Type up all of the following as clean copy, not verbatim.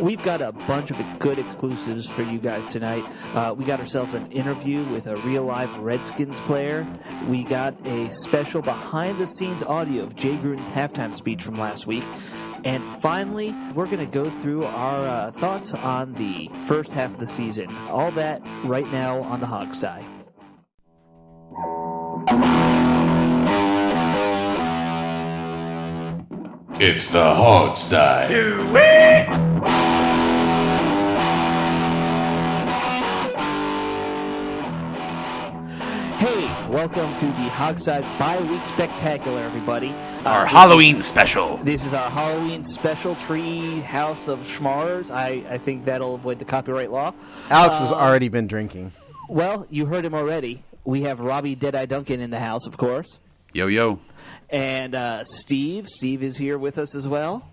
We've got a bunch of good exclusives for you guys tonight. We got ourselves an interview with a real-life Redskins player. We got a special behind-the-scenes audio of Jay Gruden's halftime speech from last week. And finally, we're going to go through our thoughts on the first half of the season. All that right now on the Hogsty. It's the Hogsty. Hey, welcome to the Hogsty's Bye-Week Spectacular, everybody. Our Halloween special. This is our Halloween special Tree House of Schmars. I think that'll avoid the copyright law. Alex has already been drinking. Well, you heard him already. We have Robbie Deadeye Duncan in the house, of course. Yo, yo. And Steve. Steve is here with us as well.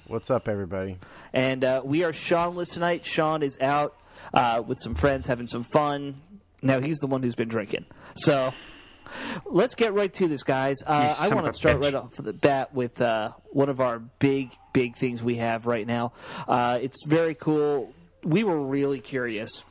What's up, everybody? And we are Seanless tonight. Sean is out with some friends having some fun. Now, he's the one who's been drinking. So let's get right to this, guys. I want to start right off the bat with one of our big things we have right now. It's very cool. We were really curious.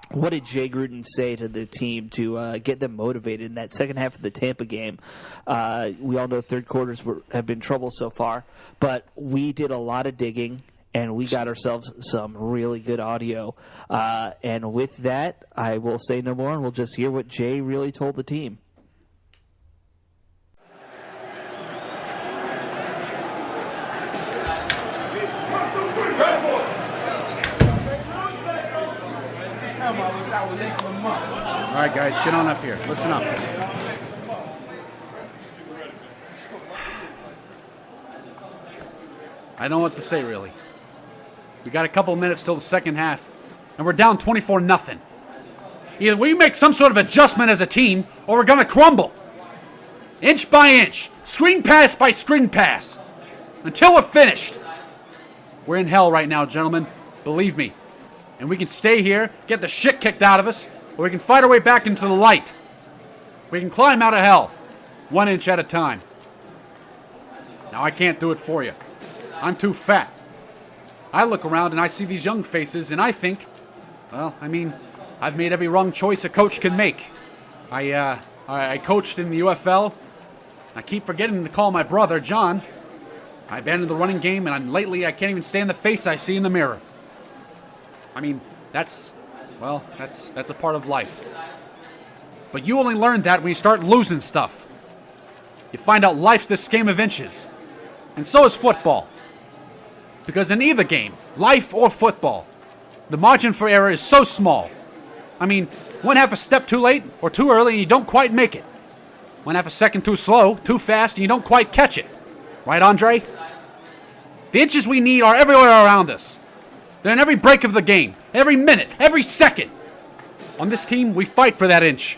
What did Jay Gruden say to the team to get them motivated in that second half of the Tampa game? We all know third quarters have been trouble so far, but we did a lot of digging, and we got ourselves some really good audio. And with that, I will say no more, and we'll just hear what Jay really told the team. All right, guys, get on up here. Listen up. I don't know what to say, really. We got a couple of minutes till the second half, and we're down 24-0. Either we make some sort of adjustment as a team, or we're going to crumble. Inch by inch, screen pass by screen pass, until we're finished. We're in hell right now, gentlemen. Believe me. And we can stay here, get the shit kicked out of us, or we can fight our way back into the light. We can climb out of hell, 1 inch at a time. Now, I can't do it for you. I'm too fat. I look around and I see these young faces, and I think, well, I mean, I've made every wrong choice a coach can make. I coached in the UFL. I keep forgetting to call my brother, John. I abandoned the running game, and lately I can't even stand the face I see in the mirror. I mean, that's a part of life. But you only learn that when you start losing stuff. You find out life's this game of inches. And so is football. Because in either game, life or football, the margin for error is so small. I mean, 1/2 a step too late or too early and you don't quite make it. 1/2 a second too slow, too fast, and you don't quite catch it. Right, Andre? The inches we need are everywhere around us. They're in every break of the game, every minute, every second. On this team, we fight for that inch.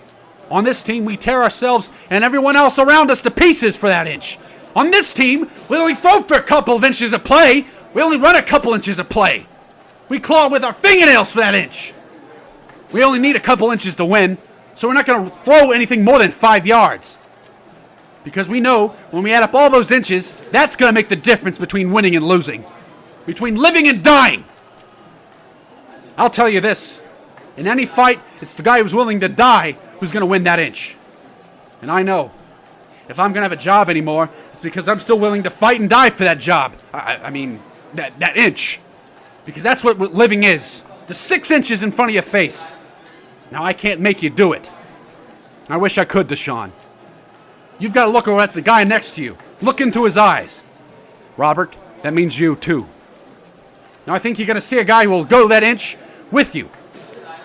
On this team, we tear ourselves and everyone else around us to pieces for that inch. On this team, we only throw for a couple of inches of play. We only run a couple inches of play. We claw with our fingernails for that inch. We only need a couple inches to win, so we're not going to throw anything more than 5 yards. Because we know when we add up all those inches, that's going to make the difference between winning and losing. Between living and dying. I'll tell you this. In any fight, it's the guy who's willing to die who's going to win that inch. And I know, if I'm going to have a job anymore, it's because I'm still willing to fight and die for that job. I mean, that inch. Because that's what living is. The 6 inches in front of your face. Now, I can't make you do it. I wish I could, Deshaun. You've got to look at the guy next to you. Look into his eyes. Robert, that means you, too. Now, I think you're going to see a guy who will go that inch with you.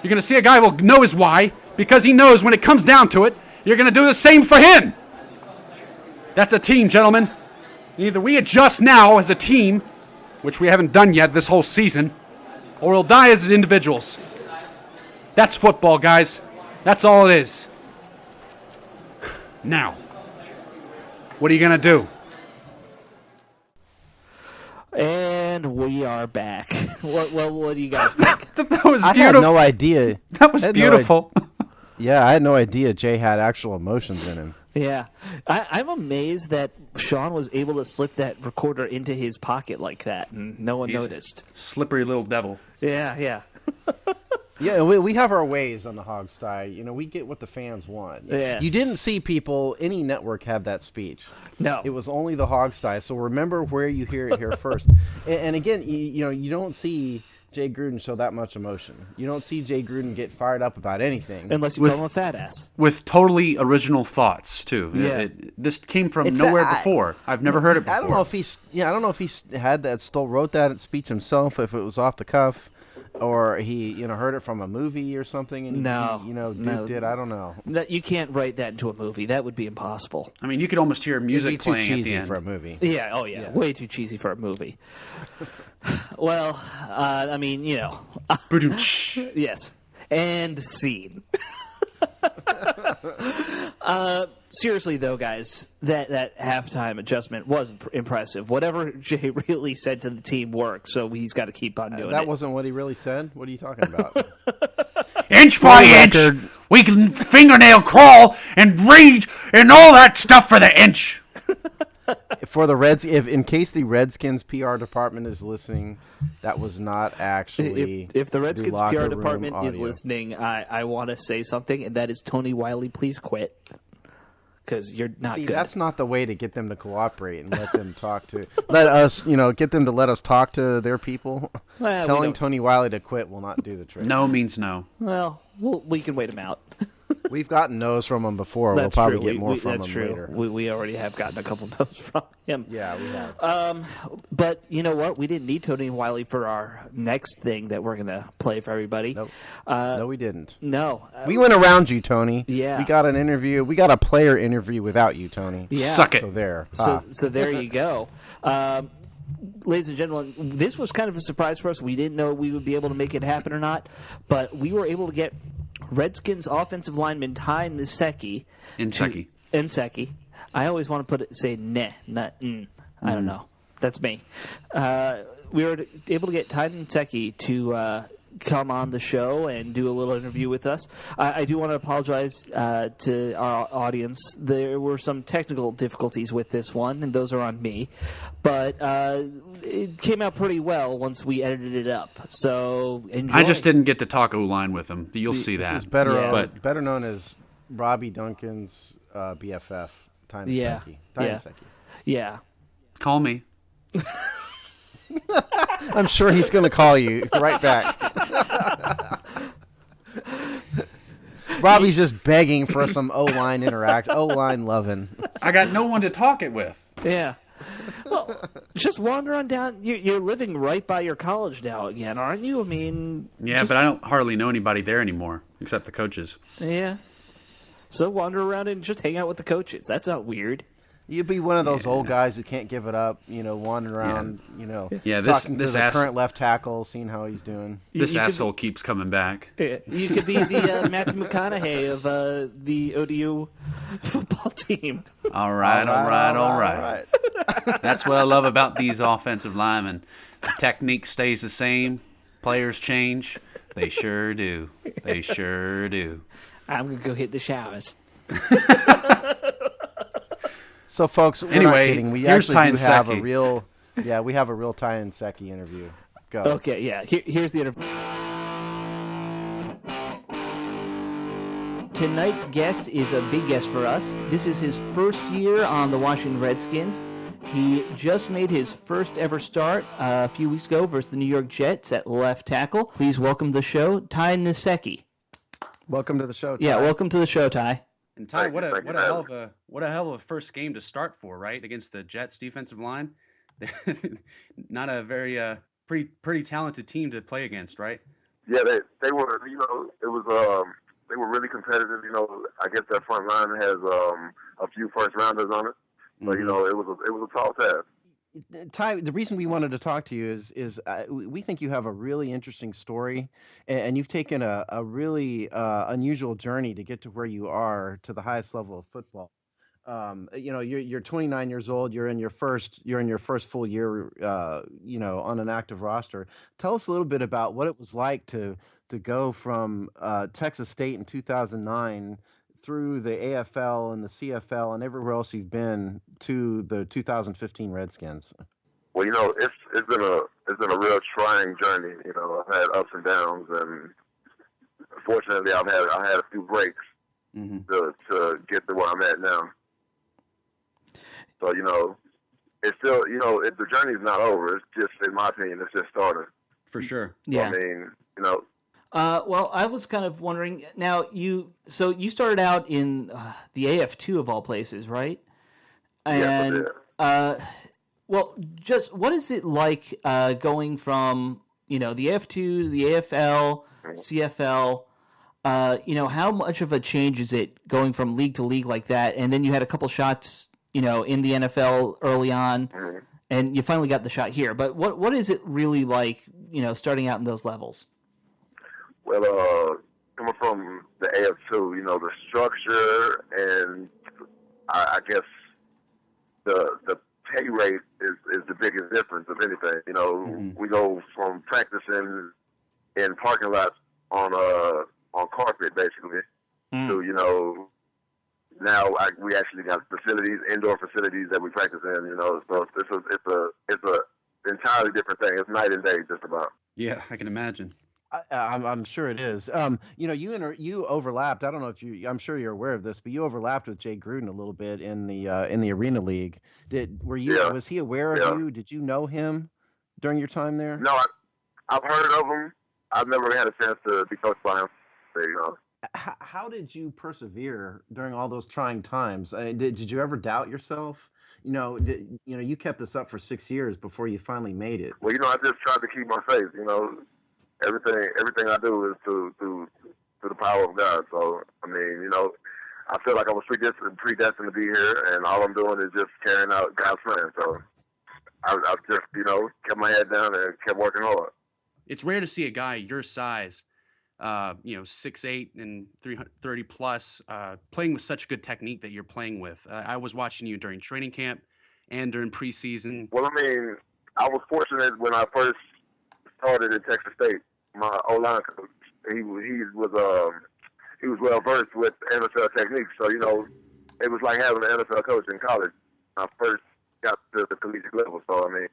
You're going to see a guy who will know his why, because he knows when it comes down to it, you're going to do the same for him. That's a team, gentlemen. Either we adjust now as a team, which we haven't done yet this whole season, or we'll die as individuals. That's football, guys. That's all it is. Now, what are you going to do? And we are back. What do you guys think? That was beautiful. I had no idea. That was beautiful. Yeah, I had no idea Jay had actual emotions in him. Yeah. I'm amazed that Sean was able to slip that recorder into his pocket like that, and no one noticed. Slippery little devil. Yeah. Yeah, we have our ways on the Hog Style. We get what the fans want. Yeah. You didn't see any network have that speech. No. It was only the Hog Style. So remember where you hear it here first. And again, you don't see Jay Gruden show that much emotion. You don't see Jay Gruden get fired up about anything. Unless you call him a fat ass. With totally original thoughts, too. Yeah. This came from nowhere before. I've never heard it before. I don't know if he had that, wrote that speech himself, if it was off the cuff. Or he, heard it from a movie or something, and Duke did. I don't know. You can't write that into a movie. That would be impossible. I mean, you could almost hear music playing too at the cheesy end for a movie. Yeah. Oh, yeah. Way too cheesy for a movie. Well, I mean, yes. And scene. Seriously, though, guys, that halftime adjustment was impressive. Whatever Jay really said to the team worked, so he's got to keep on doing it. That wasn't what he really said? What are you talking about? Inch by inch, we can fingernail crawl and read and all that stuff for the inch. For the in case the Redskins PR department is listening, that was not actually. If the Redskins PR department is audio. listening, I want to say something, and that is Tony Wiley, please quit. Because you're not good. That's not the way to get them to cooperate and let them talk to. Let us, get them to let us talk to their people. Well, Telling Tony Wiley to quit will not do the trick. No means no. Well, we can wait him out. We've gotten no's from him before. That's we'll probably true. get more from him later. We already have gotten a couple no's from him. Yeah, we have. But you know what? We didn't need Tony Wiley for our next thing that we're going to play for everybody. Nope. No, we didn't. No. We went around you, Tony. Yeah. We got an interview. We got a player interview without you, Tony. Yeah. Suck it. So there. So there you go. Ladies and gentlemen, this was kind of a surprise for us. We didn't know we would be able to make it happen or not, but we were able to get Redskins offensive lineman Ty Nsekhe. Nsekhe. I always want to say ne, not n. I don't know. That's me. We were able to get Ty Nsekhe to come on the show and do a little interview with us. I do want to apologize to our audience. There were some technical difficulties with this one, and those are on me. But it came out pretty well once we edited it up. So enjoy. I just didn't get to talk O-line with him. You'll see that. This is better, Yeah. better known as Robbie Duncan's BFF, Ty Nsekhe. Yeah. Call me. I'm sure he's going to call you right back. Robbie's just begging for some O-line O-line loving. I got no one to talk it with. Yeah. Well, just wander on down. You're living right by your college now again, aren't you? I mean... Yeah, but I don't hardly know anybody there anymore, except the coaches. Yeah. So wander around and just hang out with the coaches. That's not weird. You'd be one of those old guys who can't give it up, wandering around, talking to the current left tackle, seeing how he's doing. This asshole keeps coming back. You could be the Matthew McConaughey of the ODU football team. All right. That's what I love about these offensive linemen. The technique stays the same. Players change. They sure do. I'm going to go hit the showers. So, folks, we're not kidding. We actually do have a real, we have a real Ty Nsekhe interview. Go. Okay, yeah. Here's the interview. Tonight's guest is a big guest for us. This is his first year on the Washington Redskins. He just made his first ever start a few weeks ago versus the New York Jets at left tackle. Please welcome to the show, Ty Nsekhe. Welcome to the show, Ty. Yeah, welcome to the show, Ty. And Ty, what a hell of a first game to start for, right? Against the Jets defensive line. Not a very pretty talented team to play against, right? Yeah, they were. It was they were really competitive. I guess that front line has a few first rounders on it, but it was a tall task. Ty, the reason we wanted to talk to you is we think you have a really interesting story, and you've taken a really unusual journey to get to where you are, to the highest level of football. You're 29 years old. You're in your first full year, on an active roster. Tell us a little bit about what it was like to to go from Texas State in 2009 through the AFL and the CFL and everywhere else you've been to the 2015 Redskins? Well, it's been a real trying journey. I've had ups and downs, and fortunately, I had a few breaks to get to where I'm at now. So it's still the journey's not over. It's just, in my opinion, it's just starting. For sure. Yeah. So, I mean, well, I was kind of wondering. Now, you started out in the AF2 of all places, right? And yes, I did. Well, just what is it like going from the AF2 to the AFL, CFL? How much of a change is it going from league to league like that? And then you had a couple shots, in the NFL early on, and you finally got the shot here. But what is it really like, starting out in those levels? Well, coming from the AF2, the structure and I guess the pay rate is the biggest difference of anything. We go from practicing in parking lots on carpet basically to now we actually got facilities, indoor facilities that we practice in. So it's a entirely different thing. It's night and day, just about. Yeah, I can imagine. I'm sure it is. You overlapped. I don't know if I'm sure you're aware of this, but you overlapped with Jay Gruden a little bit in the Arena League. Was he aware of you? Did you know him during your time there? No, I've heard of him. I've never had a chance to be coached by him. How did you persevere during all those trying times? Did you ever doubt yourself? You kept this up for 6 years before you finally made it. Well, I just tried to keep my faith. Everything I do is through the power of God. So, I mean, I feel like I was predestined to be here, and all I'm doing is just carrying out God's plan. So, I just, kept my head down and kept working hard. It's rare to see a guy your size, 6'8" and 330 plus, playing with such good technique that you're playing with. I was watching you during training camp and during preseason. Well, I mean, I was fortunate when I first started at Texas State. My O-line coach, he was well versed with NFL techniques. So it was like having an NFL coach in college. When I first got to the collegiate level. So I mean,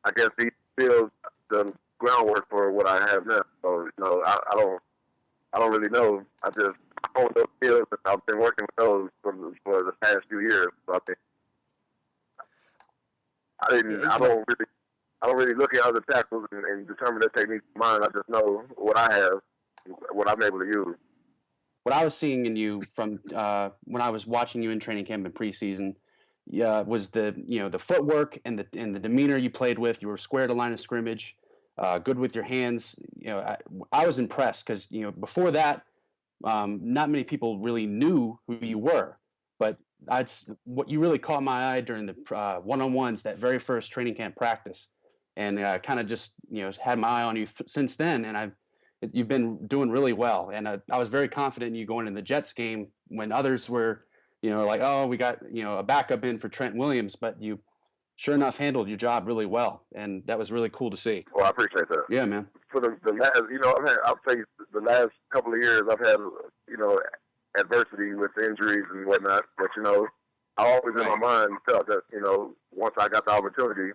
I guess he built the groundwork for what I have now. So I don't really know. I just own those skills, and I've been working with those for the past few years. So I don't really look at other tackles and determine their techniques of mine. I just know what I have, what I'm able to use. What I was seeing in you from when I was watching you in training camp and preseason, was the footwork and the demeanor you played with. You were square to line of scrimmage, good with your hands. I was impressed because before that, not many people really knew who you were, but what you really caught my eye during the one-on-ones, that very first training camp practice. And I kind of just, had my eye on you since then, and you've been doing really well. And I was very confident in you going in the Jets game when others were, like, oh, we got, a backup in for Trent Williams, but you sure enough handled your job really well, and that was really cool to see. Well, I appreciate that. Yeah, man. For the last, I'll say the last couple of years, I've had, adversity with injuries and whatnot, but I always in my mind felt that once I got the opportunity,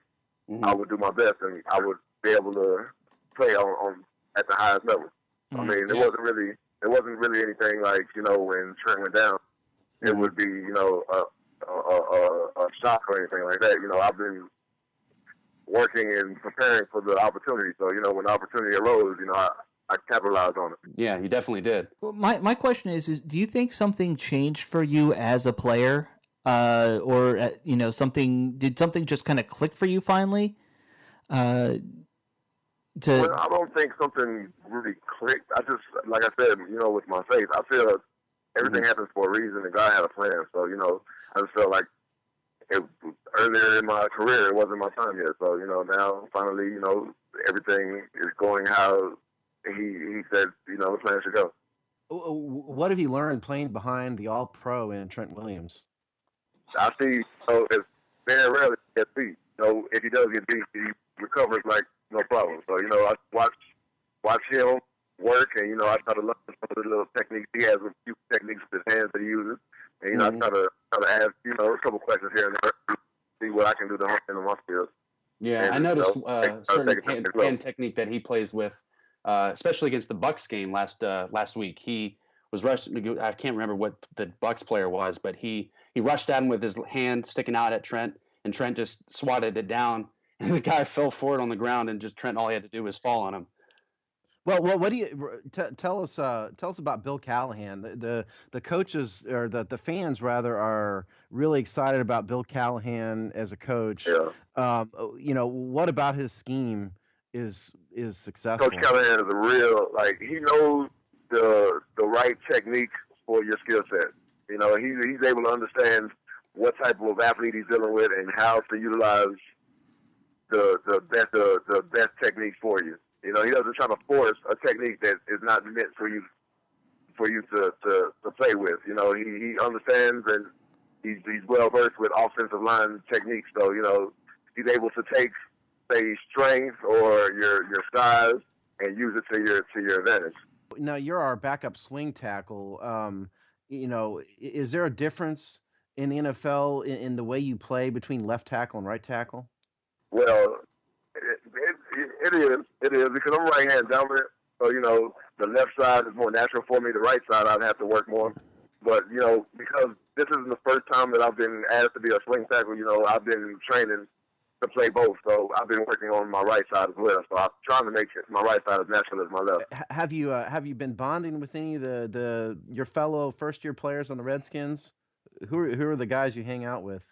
I would do my best, and I would be able to play on at the highest level. I mean, it wasn't really anything like when Trent went down, it would be a shock or anything like that. I've been working and preparing for the opportunity, so when the opportunity arose, I capitalized on it. Yeah, you definitely did. Well, my question is do you think something changed for you as a player? Or did something just kind of click for you finally? Well, I don't think something really clicked. I just, like I said, with my faith, I feel everything happens for a reason, and God had a plan. So, I just felt like earlier in my career, it wasn't my time yet. So, now finally, everything is going how he said, the plan should go. What have you learned playing behind the All-Pro in Trent Williams? I see, it's very rarely he gets beat. If he does get beat, he recovers like no problem. So, I watch him work, and I try to learn some of the little techniques. He has a few techniques with his hands that he uses, and I try to ask a couple questions here and there, see what I can do to hone in on my skills. Yeah, And I noticed certain take hand technique that he plays with, especially against the Bucks game last week. He was rushed. I can't remember what the Bucks player was, but he rushed at him with his hand sticking out at Trent, and Trent just swatted it down, and the guy fell forward on the ground, and just Trent, all he had to do was fall on him. Well, what do you tell us? Tell us about Bill Callahan. The coaches or the fans rather are really excited about Bill Callahan as a coach. Yeah. What about his scheme is successful? Coach Callahan is a real he knows the right technique for your skill set. He's able to understand what type of athlete he's dealing with and how to utilize the best technique for you. He doesn't try to force a technique that is not meant for you to play with. He understands, and he's well versed with offensive line techniques. So he's able to take, say, strength or your size and use it to your advantage. Now you're our backup swing tackle. Is there a difference in the NFL in the way you play between left tackle and right tackle? Well, it is because I'm right-hand dominant. So the left side is more natural for me. The right side I'd have to work more. But because this isn't the first time that I've been asked to be a swing tackle, I've been training to play both. So I've been working on my right side as well. So I'm trying to make my right side as natural as my left. Have you been bonding with any of your fellow first-year players on the Redskins? Who are the guys you hang out with?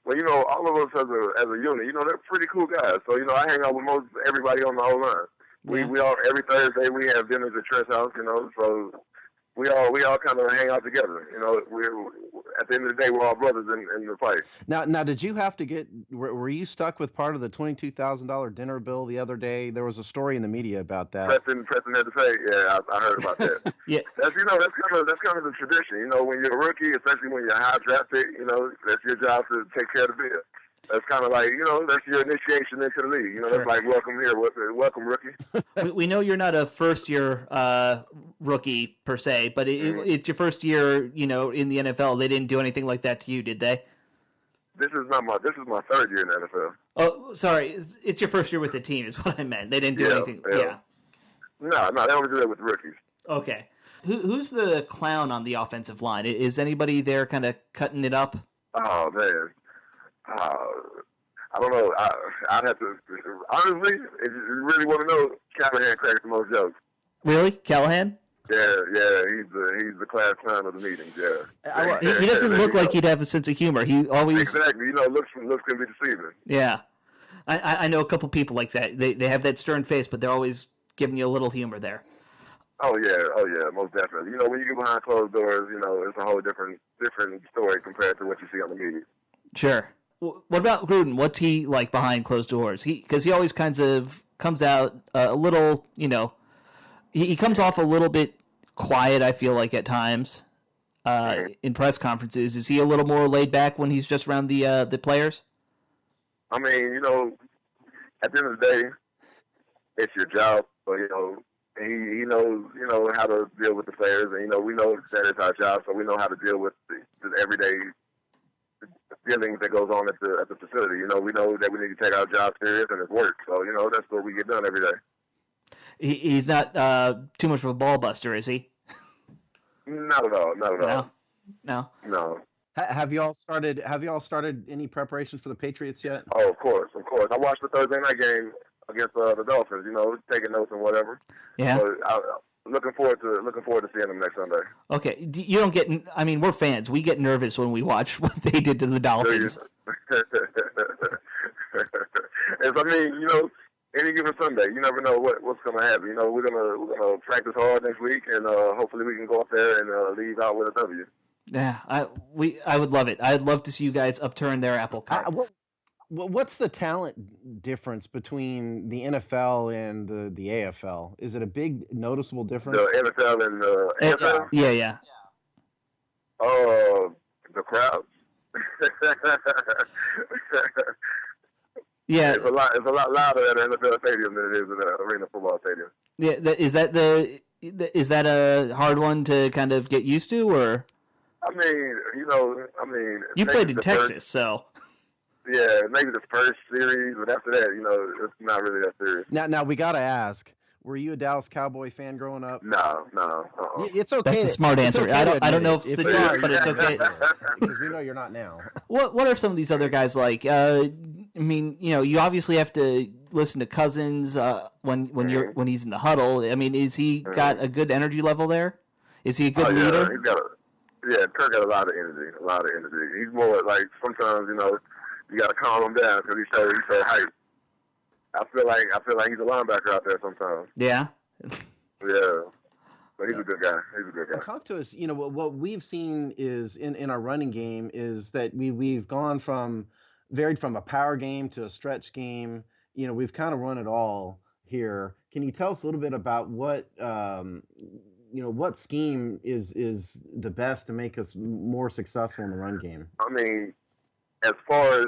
Well, all of us as a unit, they're pretty cool guys. So, I hang out with most everybody on the whole line. We all every Thursday we have dinners at Trent's house, so we all kind of hang out together. We're at the end of the day we're all brothers in the fight. Now, did you have to were you stuck with part of the $22,000 dinner bill the other day? There was a story in the media about that. Preston had to say, yeah, I heard about that. Yeah, that's kind of the tradition. When you're a rookie, especially when you're a high draft pick, that's your job to take care of the bill. That's kind of like, that's your initiation into the league. Sure. That's like, welcome here, welcome, rookie. we know you're not a first-year rookie per se, but it's your first year, in the NFL. They didn't do anything like that to you, did they? This is my third year in the NFL. Oh, sorry, it's your first year with the team, is what I meant. They didn't do anything. Yeah. No, they don't do that with rookies. Okay. Who's the clown on the offensive line? Is anybody there kind of cutting it up? Oh man. I don't know. I'd have to honestly. If you really want to know, Callahan cracks the most jokes. Really, Callahan? Yeah. He's the class clown of the meetings. Yeah. He doesn't look like he'd have a sense of humor. He always exactly. Looks can be deceiving. Yeah, I know a couple people like that. They have that stern face, but they're always giving you a little humor there. Oh yeah, most definitely. When you get behind closed doors, it's a whole different story compared to what you see on the media. Sure. What about Gruden? What's he like behind closed doors? Because he always kind of comes out a little, he comes off a little bit quiet, I feel like, at times in press conferences. Is he a little more laid back when he's just around the players? I mean, at the end of the day, it's your job. So, he knows, how to deal with the players. And, we know that it's our job, so we know how to deal with the everyday dealings that goes on at the facility. We know that we need to take our job serious and it's work. So, that's what we get done every day. He's not too much of a ball buster, is he? Not at all. No. Have you all started any preparations for the Patriots yet? Oh, of course. I watched the Thursday night game against the Dolphins. Taking notes and whatever. Yeah. So looking forward to seeing them next Sunday. Okay, you don't get. I mean, we're fans. We get nervous when we watch what they did to the Dolphins. Any given Sunday, you never know what's going to happen. We're gonna practice hard next week, and hopefully we can go up there and leave out with a W. Yeah, I would love it. I'd love to see you guys upturn their apple cart. What's the talent difference between the NFL and the AFL? Is it a big noticeable difference? The NFL and the AFL? Yeah. The crowds. Yeah, it's a lot louder at an NFL stadium than it is in an arena football stadium. Yeah, is that a hard one to kind of get used to, or? I mean, You played in the Texas, so. Yeah, maybe the first series, but after that, it's not really that serious. Now we got to ask, were you a Dallas Cowboy fan growing up? No. It's okay. That's the smart answer. Okay I don't know if it's the truth, but it's okay. Because we know you're not now. What are some of these other guys like? I mean, you obviously have to listen to Cousins when he's in the huddle. I mean, is he got a good energy level there? Is he a good leader? Kirk got a lot of energy. He's more like sometimes you got to calm him down because he's so hype. I feel like he's a linebacker out there sometimes. Yeah. Yeah. But he's a good guy. Talk to us. What we've seen is in our running game is that we've gone varied from a power game to a stretch game. We've kind of run it all here. Can you tell us a little bit about what what scheme is the best to make us more successful in the run game? I mean, as far as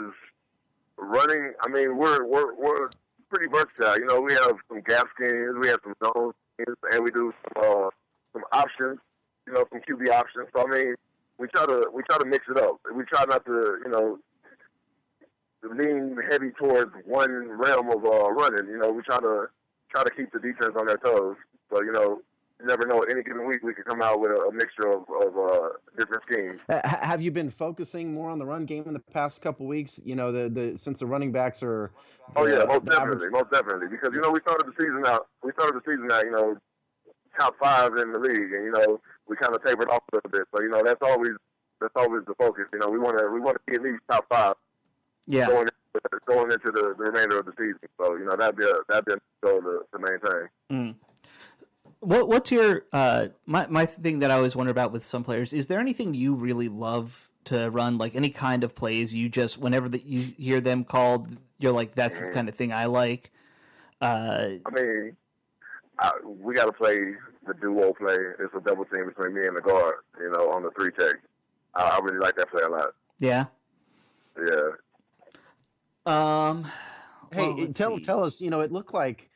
running, I mean we're pretty versatile. We have some gap schemes, we have some zone schemes, and we do some options. Some QB options. So I mean, we try to mix it up. We try not to lean heavy towards one realm of running. We try to keep the defense on their toes. So you never know. Any given week, we could come out with a mixture of different schemes. Have you been focusing more on the run game in the past couple weeks? Since the running backs are. Most definitely. Because we started the season out. Top 5 in the league, and we kind of tapered off a little bit. So that's always the focus. We want to be at least top 5. Yeah. Going into the remainder of the season. So that'd be a goal to maintain. Mm. What's your my thing that I always wonder about with some players? Is there anything you really love to run, like any kind of plays? You just whenever you hear them called, you're like, that's the kind of thing I like. I mean, we got to play the duo play. It's a double team between me and the guard. On the 3 tech. I really like that play a lot. Yeah. Yeah. Hey, tell us. It looked like.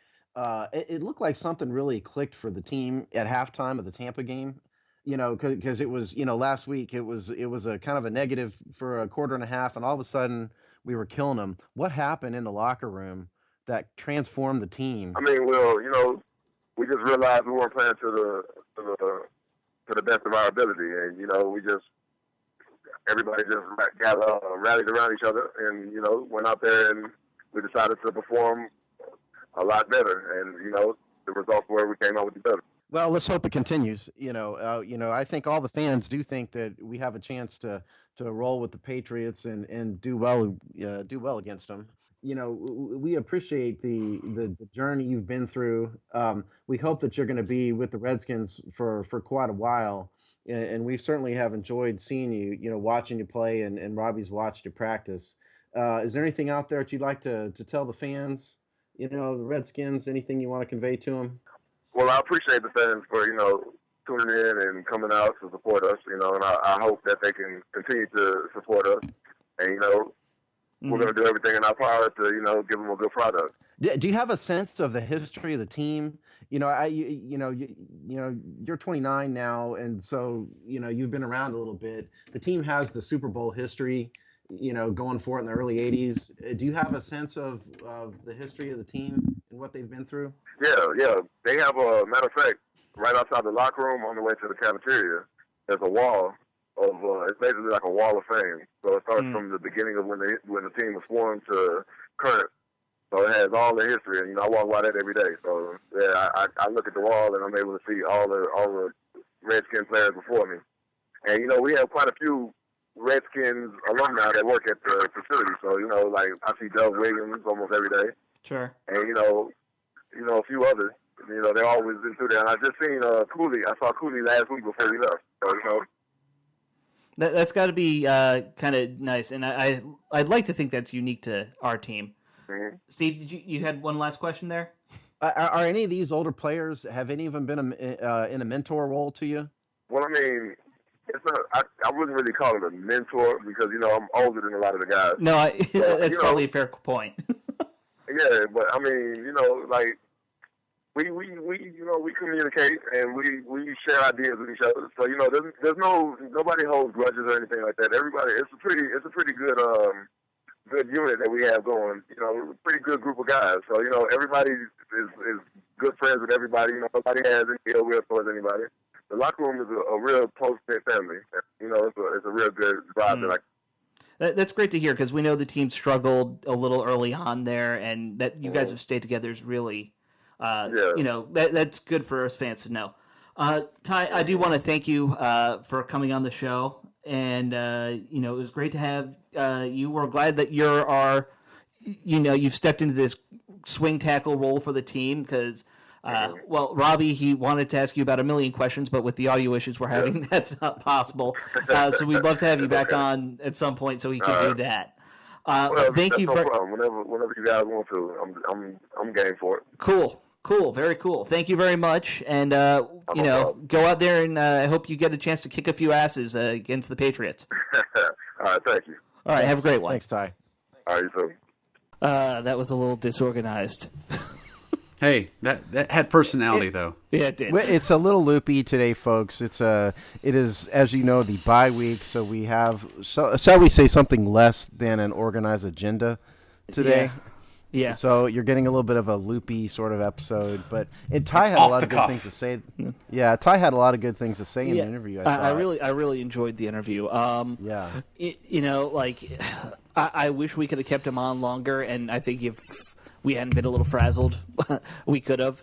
It looked like something really clicked for the team at halftime of the Tampa game, because it was, last week it was a kind of a negative for a quarter and a half, and all of a sudden we were killing them. What happened in the locker room that transformed the team? I mean, we just realized we weren't playing to the best of our ability, and everybody just got rallied around each other, and went out there and we decided to perform a lot better, and the results were we came out with the better. Well, let's hope it continues. I think all the fans do think that we have a chance to roll with the Patriots and do well against them. We appreciate the journey you've been through. We hope that you're going to be with the Redskins for quite a while, and we certainly have enjoyed seeing you. Watching you play, and Robbie's watched you practice. Is there anything out there that you'd like to tell the fans? The Redskins, anything you want to convey to them? Well, I appreciate the fans for, tuning in and coming out to support us, and I hope that they can continue to support us. And, we're going to do everything in our power to, give them a good product. Do you have a sense of the history of the team? You're 29 now, and so, you've been around a little bit. The team has the Super Bowl history, going for it in the early 80s. Do you have a sense of the history of the team and what they've been through? Yeah. They have a matter of fact, right outside the locker room on the way to the cafeteria, there's a wall of, it's basically like a wall of fame. So it starts from the beginning of when the team was formed to current. So it has all the history, and I walk by that every day. So yeah, I look at the wall and I'm able to see all the Redskin players before me. And we have quite a few Redskins alumni that work at the facility. So, like I see Doug Williams almost every day. Sure. And, a few others. They're always been through there. And I just seen Cooley. I saw Cooley last week before we left. So, That's got to be kind of nice. And I'd like to think that's unique to our team. Mm-hmm. Steve, did you had one last question there? Are any of these older players, have any of them been in a mentor role to you? Well, I mean, it's not. I wouldn't really call it a mentor because I'm older than a lot of the guys. No, that's probably a fair point. Yeah, but I mean, like we communicate and we share ideas with each other. So there's nobody holds grudges or anything like that. Everybody, it's a pretty good unit that we have going. We're a pretty good group of guys. So everybody is good friends with everybody. Nobody has any ill will towards anybody. The locker room is a real close-knit family. It's a real good vibe. That's great to hear because we know the team struggled a little early on there, and that you guys have stayed together is really, that's good for us fans to know. Ty, I do want to thank you for coming on the show, and it was great to have you. We're glad that you've stepped into this swing tackle role for the team because. Robbie, he wanted to ask you about a million questions, but with the audio issues we're having, that's not possible. So we'd love to have you back on at some point so he can do that. Thank you. No problem. Whenever you guys want to, I'm game for it. Cool, very cool. Thank you very much, and go out there and I hope you get a chance to kick a few asses against the Patriots. All right, thank you. All right, have a great one. Thanks, Ty. All right, you too. That was a little disorganized. Hey, that had personality, though. Yeah, it did. It's a little loopy today, folks. It is, as you know, the bye week, so we have, shall we say, something less than an organized agenda today. Yeah. So you're getting a little bit of a loopy sort of episode, but Ty had a lot of good things to say. Yeah, Ty had a lot of good things to say in the interview. I really enjoyed the interview. Yeah. I wish we could have kept him on longer, and I think if we hadn't been a little frazzled, we could have.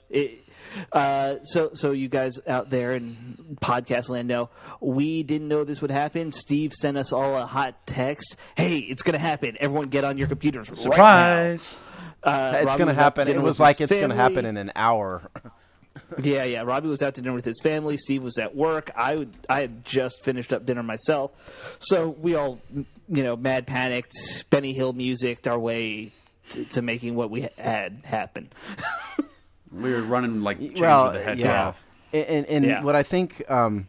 So you guys out there in podcast land know, we didn't know this would happen. Steve sent us all a hot text. Hey, it's going to happen. Everyone get on your computers. Surprise. Right now. It's going to happen. It was like it's going to happen in an hour. Yeah. Robbie was out to dinner with his family. Steve was at work. I had just finished up dinner myself. So we all, mad panicked, Benny Hill musicked our way to making what we had happen. We were running like chains with the head off. And what I think, about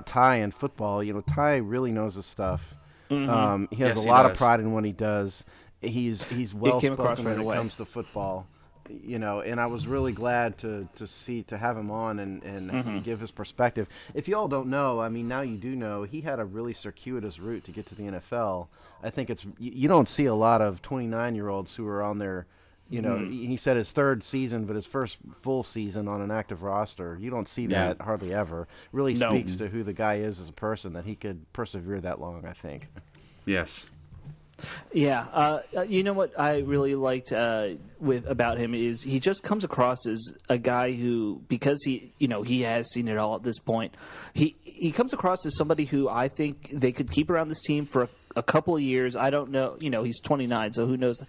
Ty and football, Ty really knows his stuff. Mm-hmm. He has a lot of pride in what he does. He's well spoken when it comes to football. And I was really glad to have him on and give his perspective. If you all don't know, I mean, now you do know, he had a really circuitous route to get to the NFL. I think you don't see a lot of 29-year-olds who are on their, he said his third season, but his first full season on an active roster. You don't see that hardly ever. Really speaks to who the guy is as a person, that he could persevere that long, I think. Yes. Yeah, you know what I really liked about him is he just comes across as a guy who, because he has seen it all at this point, he comes across as somebody who I think they could keep around this team for a couple of years. I don't know, he's 29, so who knows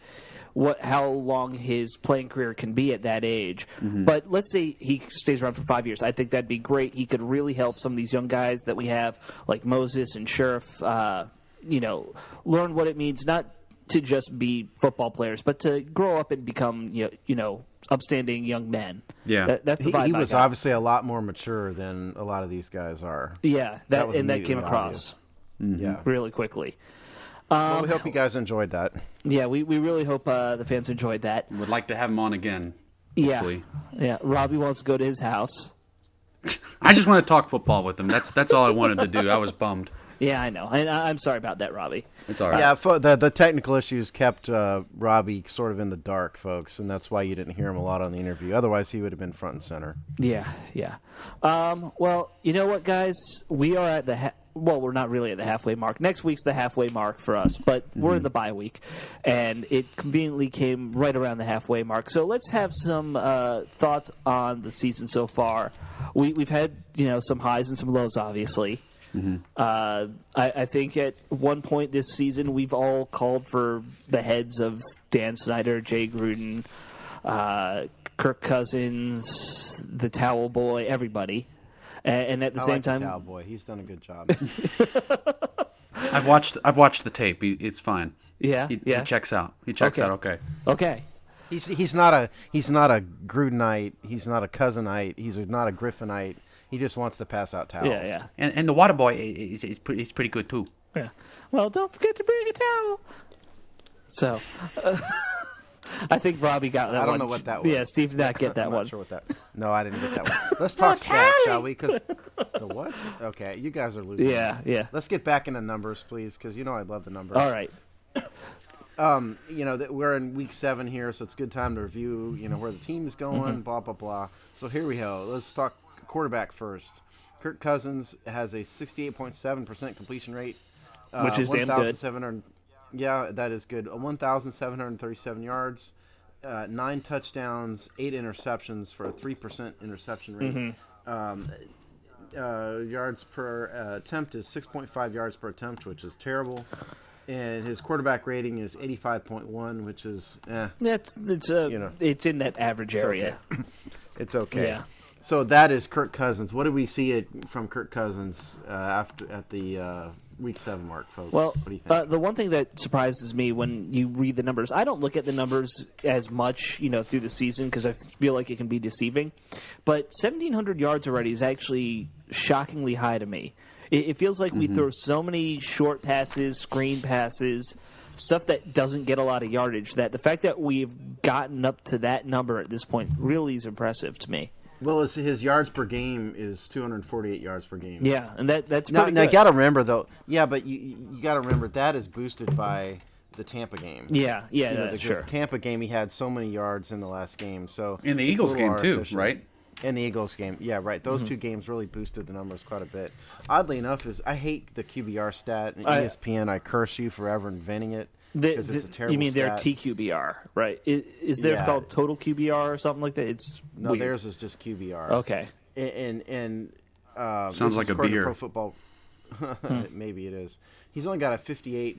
how long his playing career can be at that age. Mm-hmm. But let's say he stays around for 5 years. I think that'd be great. He could really help some of these young guys that we have, like Moses and Scherf, learn what it means not to just be football players, but to grow up and become, upstanding young men. Yeah, that's the vibe. He was obviously a lot more mature than a lot of these guys are. Yeah, that came across, really quickly. Well, we hope you guys enjoyed that. Yeah, we really hope the fans enjoyed that. Would like to have him on again. Hopefully. Yeah. Robbie wants to go to his house. I just want to talk football with him. That's all I wanted to do. I was bummed. Yeah, I know. And I'm sorry about that, Robbie. It's all right. Yeah, the technical issues kept Robbie sort of in the dark, folks, and that's why you didn't hear him a lot on the interview. Otherwise, he would have been front and center. Yeah. Well, you know what, guys? We are at we're not really at the halfway mark. Next week's the halfway mark for us, but we're in the bye week, and it conveniently came right around the halfway mark. So let's have some thoughts on the season so far. We've had some highs and some lows, obviously. Mm-hmm. I think at one point this season we've all called for the heads of Dan Snyder, Jay Gruden, Kirk Cousins, the Towel Boy, everybody. And at the same time, the Towel Boy, he's done a good job. I've watched the tape. It's fine. Yeah, he checks out. He checks out okay. Okay. He's not a Grudenite. He's not a Cousinite. He's not a Griffinite. He just wants to pass out towels. Yeah. And the water boy is pretty good too. Yeah. Well, don't forget to bring a towel. So, I think Robbie got that one. I don't know what that was. Yeah, Steve did not get that I'm one. not sure what that. No, I didn't get that one. Let's talk stats, shall we? Because the what? Okay, you guys are losing. Yeah, yeah. Let's get back into numbers, please, because I love the numbers. All right. We're in week 7 here, so it's a good time to review, where the team is going, blah, blah, blah. So here we go. Let's talk quarterback first. Kirk Cousins has a 68.7% completion rate. Which is damn good. Yeah, that is good. 1,737 yards, 9 touchdowns, 8 interceptions for a 3% interception rate. Yards per attempt is 6.5 yards per attempt, which is terrible. And his quarterback rating is 85.1, which is it's in that average area. Okay. It's okay. Yeah. So that is Kirk Cousins. What did we see from Kirk Cousins at the week 7 mark, folks? Well, what do you think? The one thing that surprises me when you read the numbers, I don't look at the numbers as much, through the season because I feel like it can be deceiving. But 1,700 yards already is actually shockingly high to me. It feels like we throw so many short passes, screen passes, stuff that doesn't get a lot of yardage, that the fact that we've gotten up to that number at this point really is impressive to me. Well, his yards per game is 248 yards per game. Yeah, and that's pretty now you good. got to remember, though. Yeah, but you got to remember that is boosted by the Tampa game. Yeah, sure. The Tampa game, he had so many yards in the last game. So in the Eagles game, too, right? In the Eagles game, yeah, right. Those two games really boosted the numbers quite a bit. Oddly enough, I hate the QBR stat. And ESPN, I curse you for ever inventing it because it's a terrible You mean stat. their TQBR, right? Is theirs called total QBR or something like that? It's no, weird. theirs is just QBR. Okay. And sounds like a beer. Pro Football. Maybe it is. He's only got a 58.76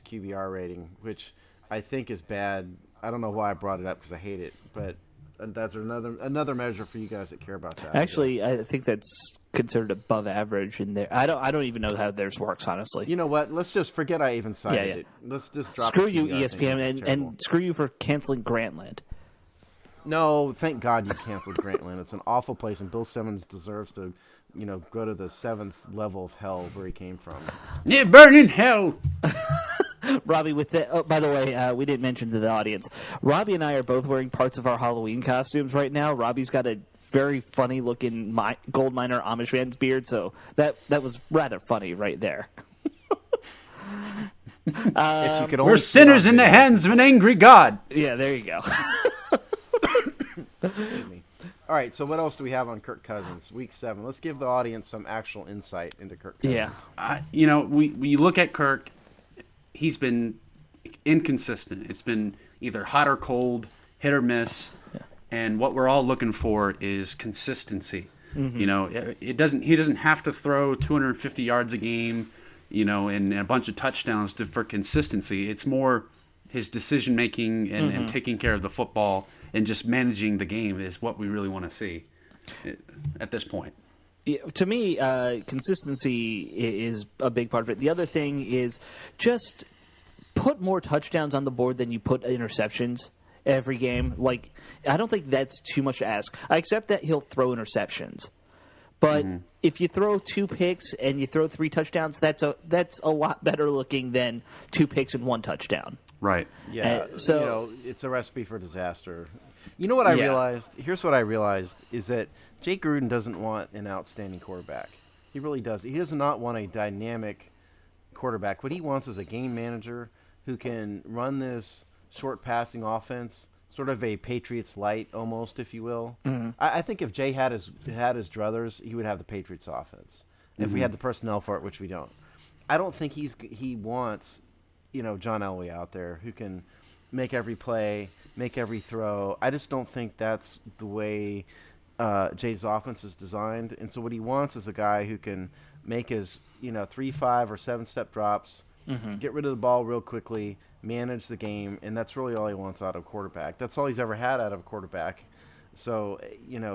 QBR rating, which I think is bad. I don't know why I brought it up because I hate it, but that's another measure for you guys that care about that. Actually, I think that's considered above average in there. I don't even know how theirs works, honestly. You know what? Let's just forget I even cited it. Let's just drop Screw the you, QBR thing. ESPN, and screw you for canceling Grantland. No, thank God you canceled Grantland. It's an awful place, and Bill Simmons deserves to, go to the 7th level of hell where he came from. Yeah, burn in hell. Robbie, with that. Oh, by the way, we didn't mention to the audience. Robbie and I are both wearing parts of our Halloween costumes right now. Robbie's got a very funny-looking gold miner Amish man's beard, so that was rather funny right there. We're sinners in the hands of an angry God. Yeah, there you go. Excuse me. All right, so what else do we have on Kirk Cousins? Week 7. Let's give the audience some actual insight into Kirk Cousins. Yeah. We look at Kirk. He's been inconsistent. It's been either hot or cold, hit or miss, and what we're all looking for is consistency. He doesn't have to throw 250 yards a game, and a bunch of touchdowns for consistency. It's more his decision making and taking care of the football and just managing the game is what we really want to see at this point. To me, consistency is a big part of it. The other thing is just put more touchdowns on the board than you put interceptions every game. Like, I don't think that's too much to ask. I accept that he'll throw interceptions. But if you throw 2 picks and you throw 3 touchdowns, that's a lot better looking than 2 picks and 1 touchdown. Right. Yeah. So it's a recipe for disaster. You know what I realized? Here's what I realized is that Jay Gruden doesn't want an outstanding quarterback. He really does. He does not want a dynamic quarterback. What he wants is a game manager who can run this short passing offense, sort of a Patriots light almost, if you will. I think if Jay had his druthers, he would have the Patriots offense. If we had the personnel for it, which we don't. I don't think he wants, John Elway out there who can make every play, make every throw. I just don't think that's the way Jay's offense is designed. And so what he wants is a guy who can make his 3, 5, or 7-step drops, get rid of the ball real quickly, manage the game, and that's really all he wants out of a quarterback. That's all he's ever had out of a quarterback. So,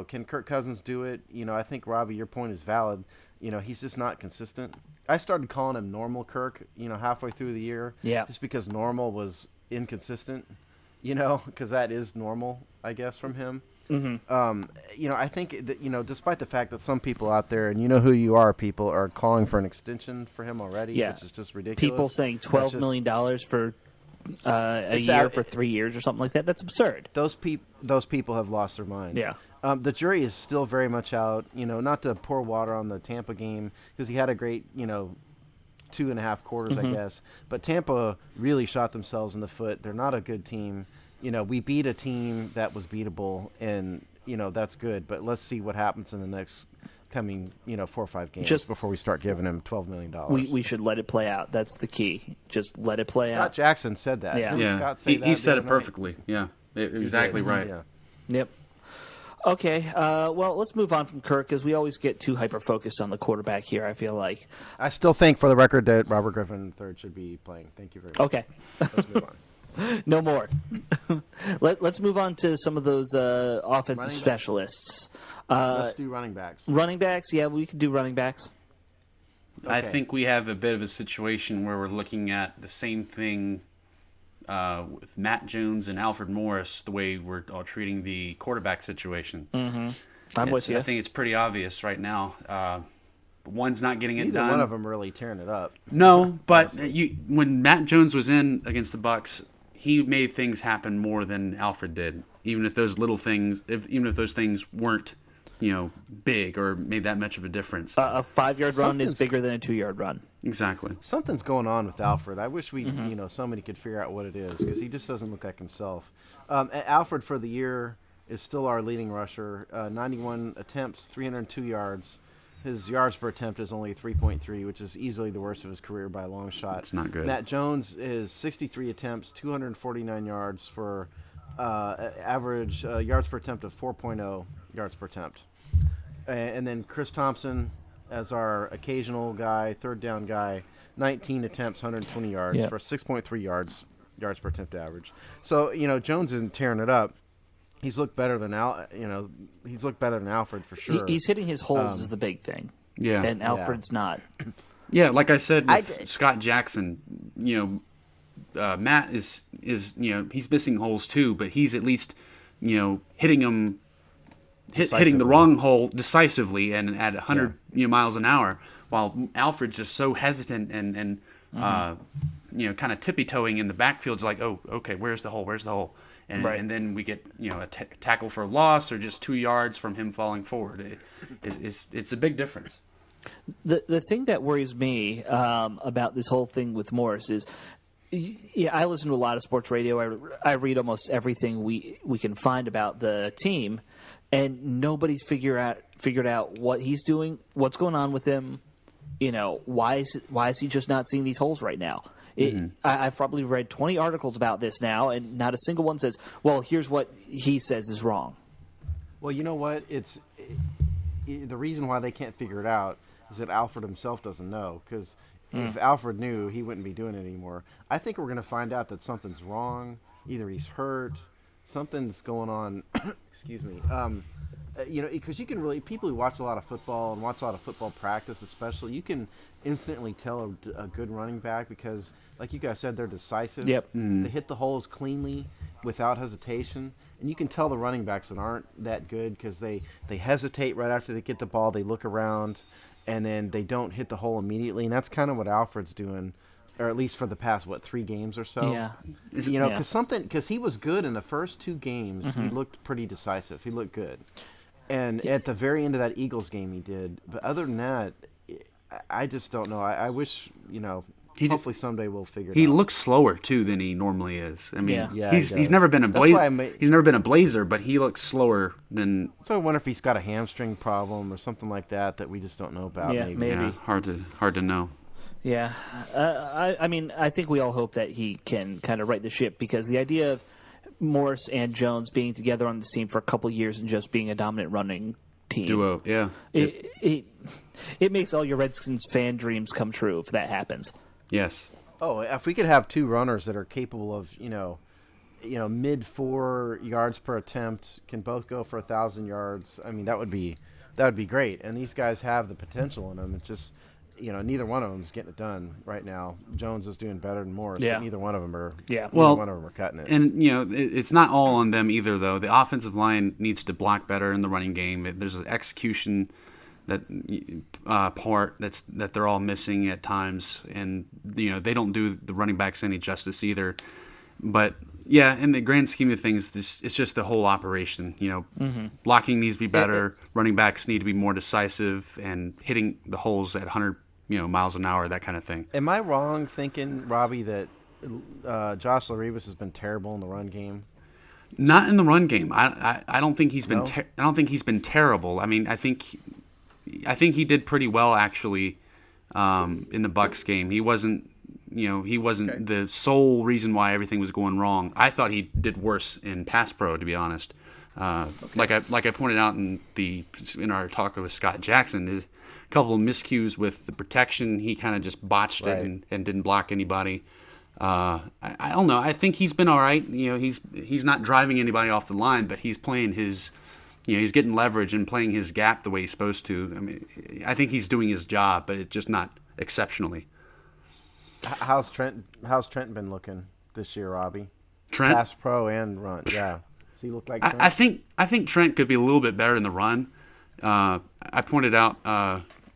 can Kirk Cousins do it? I think, Robbie, your point is valid. He's just not consistent. I started calling him Normal Kirk, halfway through the year. Yeah. Just because normal was inconsistent, because that is normal, I guess, from him. I think that, despite the fact that some people out there, and who you are, people are calling for an extension for him already, which is just ridiculous. People saying $12 million for a year for 3 years or something like that. That's absurd. Those people have lost their minds. Yeah. The jury is still very much out. Not to pour water on the Tampa game because he had a great 2.5 quarters, I guess. But Tampa really shot themselves in the foot. They're not a good team. We beat a team that was beatable, and that's good. But let's see what happens in the next coming 4 or 5 games just before we start giving him $12 million. We should let it play out. That's the key. Just let it play out. Scott Jackson said that. Yeah. Didn't Scott say that he said it night? perfectly. Yeah, exactly right. Yeah. Yep. Okay, well, let's move on from Kirk because we always get too hyper-focused on the quarterback here, I feel like. I still think, for the record, that Robert Griffin III should be playing. Thank you very much. Okay. Let's move on. No more. Let's move on to some of those offensive specialists. Let's do running backs. Running backs, yeah, we can do running backs. I think we have a bit of a situation where we're looking at the same thing with Matt Jones and Alfred Morris, the way we're all treating the quarterback situation. Mm-hmm. I'm with you. I think it's pretty obvious right now. One's not getting it Neither done. one of them really tearing it up. No, but when Matt Jones was in against the Bucs, he made things happen more than Alfred did. Even if those little things, even if those things weren't, big or made that much of a difference. A 5-yard run is bigger than a 2-yard run. Exactly. Something's going on with Alfred. I wish somebody could figure out what it is because he just doesn't look like himself. Alfred for the year is still our leading rusher. 91 attempts, 302 yards. His yards per attempt is only 3.3, which is easily the worst of his career by a long shot. It's not good. Matt Jones is 63 attempts, 249 yards for average yards per attempt of 4.0 yards per attempt. And then Chris Thompson as our occasional guy, third down guy, 19 attempts, 120 yards for 6.3 yards per attempt average. So, Jones isn't tearing it up. He's looked better than he's looked better than Alfred for sure. He's hitting his holes is the big thing. Yeah. And Alfred's not. Yeah, like I said with Scott Jackson, Matt is he's missing holes too, but he's at least hitting them hitting the wrong hole decisively and at 100 miles an hour, while Alfred's just so hesitant and kind of tippy-toeing in the backfield, like, oh, okay, where's the hole? And then we get a tackle for a loss or just 2 yards from him falling forward. It's a big difference. The thing that worries me about this whole thing with Morris is, I listen to a lot of sports radio. I read almost everything we can find about the team, and nobody's figured out what he's doing, what's going on with him. Why is he just not seeing these holes right now? I've probably read 20 articles about this now, and not a single one says, well, here's what he says is wrong. Well, you know what? The reason why they can't figure it out is that Alfred himself doesn't know, because if Alfred knew, he wouldn't be doing it anymore. I think we're going to find out that something's wrong. Either he's hurt, something's going on. Excuse me. Because you can really, people who watch a lot of football and watch a lot of football practice especially, you can instantly tell a good running back because, like you guys said, they're decisive. Yep. They hit the holes cleanly without hesitation. And you can tell the running backs that aren't that good because they hesitate right after they get the ball. They look around, and then they don't hit the hole immediately. And that's kind of what Alfred's doing, or at least for the past, 3 games or so? Yeah. Because he was good in the first 2 games. He looked pretty decisive. He looked good. And at the very end of that Eagles game, he did. But other than that, I just don't know. I wish, hopefully someday we'll figure it out. He looks slower too than he normally is. I mean, Yeah. he's never been a blazer. He's never been a blazer, but he looks slower than. So I wonder if he's got a hamstring problem or something like that we just don't know about. Yeah, maybe. Yeah, hard to know. Yeah. I think we all hope that he can kind of right the ship, because the idea of Morris and Jones being together on the team for a couple of years and just being a dominant running team. Duo, yeah. It makes all your Redskins fan dreams come true if that happens. Yes. Oh, if we could have 2 runners that are capable of, mid 4 yards per attempt, can both go for 1,000 yards. I mean, that would be great. And these guys have the potential in them. It's just, neither one of them is getting it done right now. Jones is doing better than Morris, but neither one of them are. Yeah. Neither one of them are cutting it. And it's not all on them either, though. The offensive line needs to block better in the running game. There's an execution part that they're all missing at times, and they don't do the running backs any justice either. But yeah, in the grand scheme of things, it's just the whole operation. Blocking needs to be better. Running backs need to be more decisive and hitting the holes at 100 miles an hour, that kind of thing. Am I wrong thinking, Robbie, that Josh Larivas has been terrible in the run game? Not in the run game. I don't think he's been. No? I don't think he's been terrible. I mean, I think he did pretty well actually in the Bucks game. He wasn't. He wasn't the sole reason why everything was going wrong. I thought he did worse in pass pro, to be honest. Like I pointed out in our talk with Scott Jackson, is a couple of miscues with the protection. He kind of just botched it and didn't block anybody. I don't know. I think he's been all right. He's not driving anybody off the line, but he's playing his. He's getting leverage and playing his gap the way he's supposed to. I mean, I think he's doing his job, but it's just not exceptionally. How's Trent been looking this year, Robbie? Trent? Pass pro and run. Yeah. Does he look like Trent? I think Trent could be a little bit better in the run. I pointed out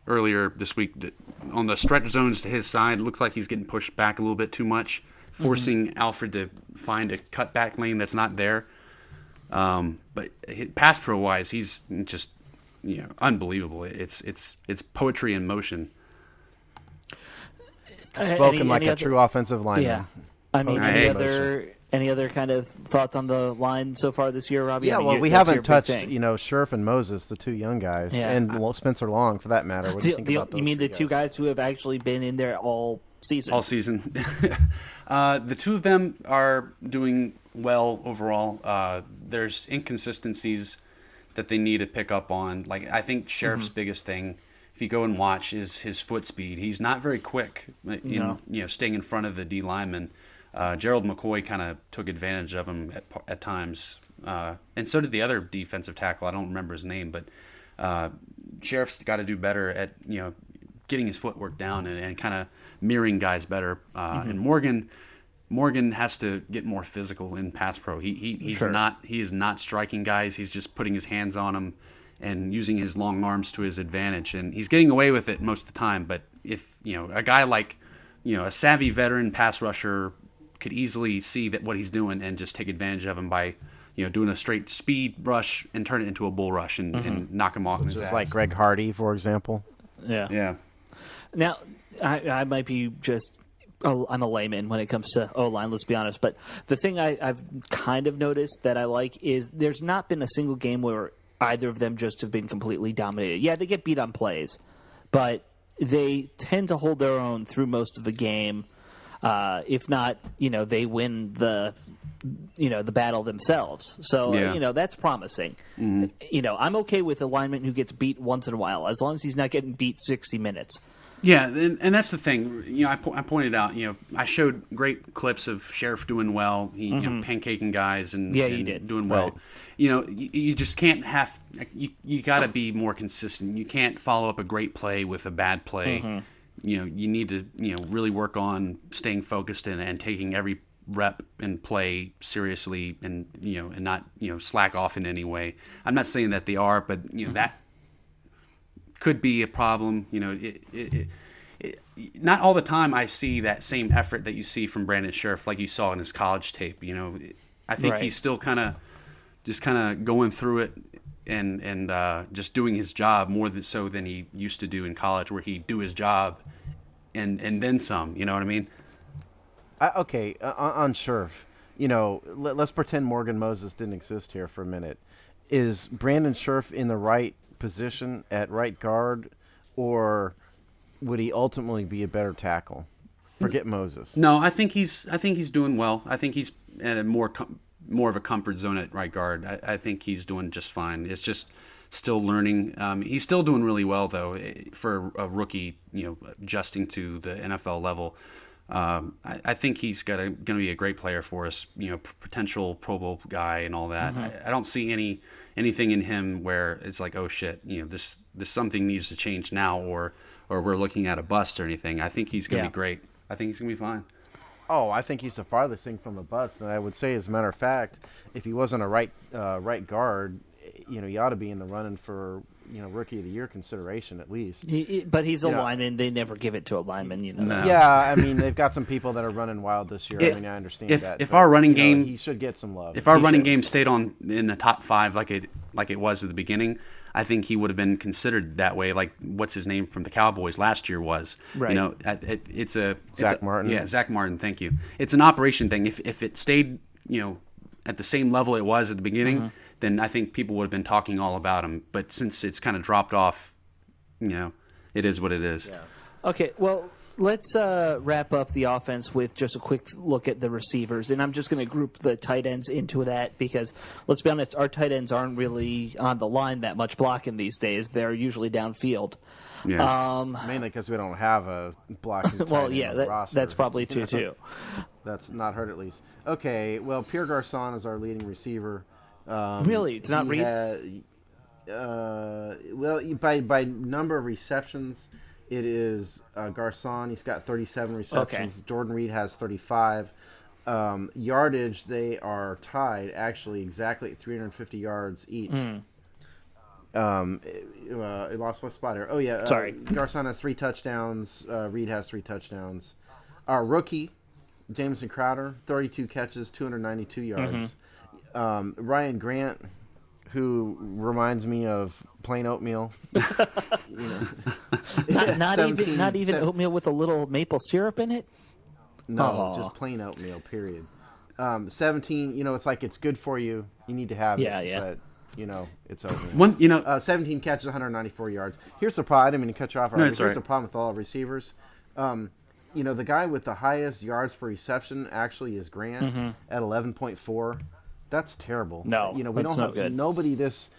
earlier this week that on the stretch zones to his side, it looks like he's getting pushed back a little bit too much, forcing Alfred to find a cutback lane that's not there. But pass pro wise, he's just unbelievable. It's poetry in motion. Spoken like a true offensive lineman. Yeah. I mean, any other kind of thoughts on the line so far this year, Robbie? Yeah, I mean, we haven't touched, Scherf and Moses, the two young guys, and Spencer Long, for that matter. What do you think about those? You mean the two guys who have actually been in there all season? All season. The two of them are doing well overall. There's inconsistencies that they need to pick up on. Like, I think Sheriff's biggest thing, if you go and watch, is his foot speed. He's not very quick staying in front of the D lineman. Gerald McCoy kind of took advantage of him at times, and so did the other defensive tackle. I don't remember his name, but Sheriff's got to do better at getting his footwork down and kind of mirroring guys better. And Morgan has to get more physical in pass pro. He is not striking guys. He's just putting his hands on them and using his long arms to his advantage, and he's getting away with it most of the time. But if a guy like a savvy veteran pass rusher could easily see that what he's doing and just take advantage of him by doing a straight speed rush and turn it into a bull rush and knock him off. Just like Greg Hardy, for example. Yeah. Now, I might be I'm a layman when it comes to O-line, let's be honest. But the thing I've kind of noticed that I like is there's not been a single game where either of them just have been completely dominated. Yeah, they get beat on plays, but they tend to hold their own through most of the game. If not, they win the battle themselves. So, that's promising. Mm-hmm. I'm okay with a lineman who gets beat once in a while, as long as he's not getting beat 60 minutes. Yeah, and that's the thing. I pointed out. I showed great clips of Sheriff doing well. He pancaking guys and he did. Doing well. Right. You just can't have. You got to be more consistent. You can't follow up a great play with a bad play. Mm-hmm. You need to really work on staying focused and taking every rep and play seriously and not slack off in any way. I'm not saying that they are, but that could be a problem. Not all the time I see that same effort that you see from Brandon Sheriff like you saw in his college tape. I think he's still kind of going through it and just doing his job more than he used to do in college, where he'd do his job and then some. You know what I mean? On Sheriff, let's pretend Morgan Moses didn't exist here for a minute. Is Brandon Sheriff in the right position at right guard, or would he ultimately be a better tackle? Forget Moses. No, I think he's doing well. I think he's at a more of a comfort zone at right guard. I think he's doing just fine. It's just still learning. He's still doing really well though for a rookie, adjusting to the NFL level. I think he's going to be a great player for us. Potential Pro Bowl guy and all that. Mm-hmm. I don't see anything in him where it's like, oh shit, this something needs to change now, or we're looking at a bust or anything. I think he's going to be great. I think he's going to be fine. Oh, I think he's the farthest thing from a bust. And I would say, as a matter of fact, if he wasn't a right guard, you ought to be in the running for rookie of the year consideration at least. But he's a lineman. They never give it to a lineman, No. Yeah, I mean they've got some people that are running wild this year. I understand that. If our running game, he should get some love. If our running game stayed in the top 5 like it was at the beginning, I think he would have been considered that way. Like what's his name from the Cowboys last year was. Right. It's Zach Martin. Yeah, Zach Martin. Thank you. It's an operation thing. If it stayed, at the same level it was at the beginning, then I think people would have been talking all about him. But since it's kind of dropped off, it is what it is. Yeah. Okay, well, let's wrap up the offense with just a quick look at the receivers. And I'm just going to group the tight ends into that because, let's be honest, our tight ends aren't really on the line that much blocking these days. They're usually downfield. Yeah. Mainly because we don't have a blocking tight well, end yeah, on the roster. that's probably too. That's not hurt at least. Okay, well, Pierre Garçon is our leading receiver. Really? It's not Reed? Well, by number of receptions, it is Garçon. He's got 37 receptions. Okay. Jordan Reed has 35. Yardage, they are tied, actually, exactly at 350 yards each. I lost my spot here. Oh, yeah. Sorry. Garçon has 3 touchdowns. Reed has 3 touchdowns. Our rookie, Jamison Crowder, 32 catches, 292 yards. Ryan Grant, who reminds me of plain oatmeal. Not even oatmeal with a little maple syrup in it? No, just plain oatmeal, period. 17, it's like it's good for you. You need to have it. But, it's oatmeal. 17 catches, 194 yards. Here's the problem. I didn't mean to cut you off. Here's the problem with all receivers. The guy with the highest yards per reception actually is Grant at 11.4. That's terrible. No, we that's don't no have good. nobody this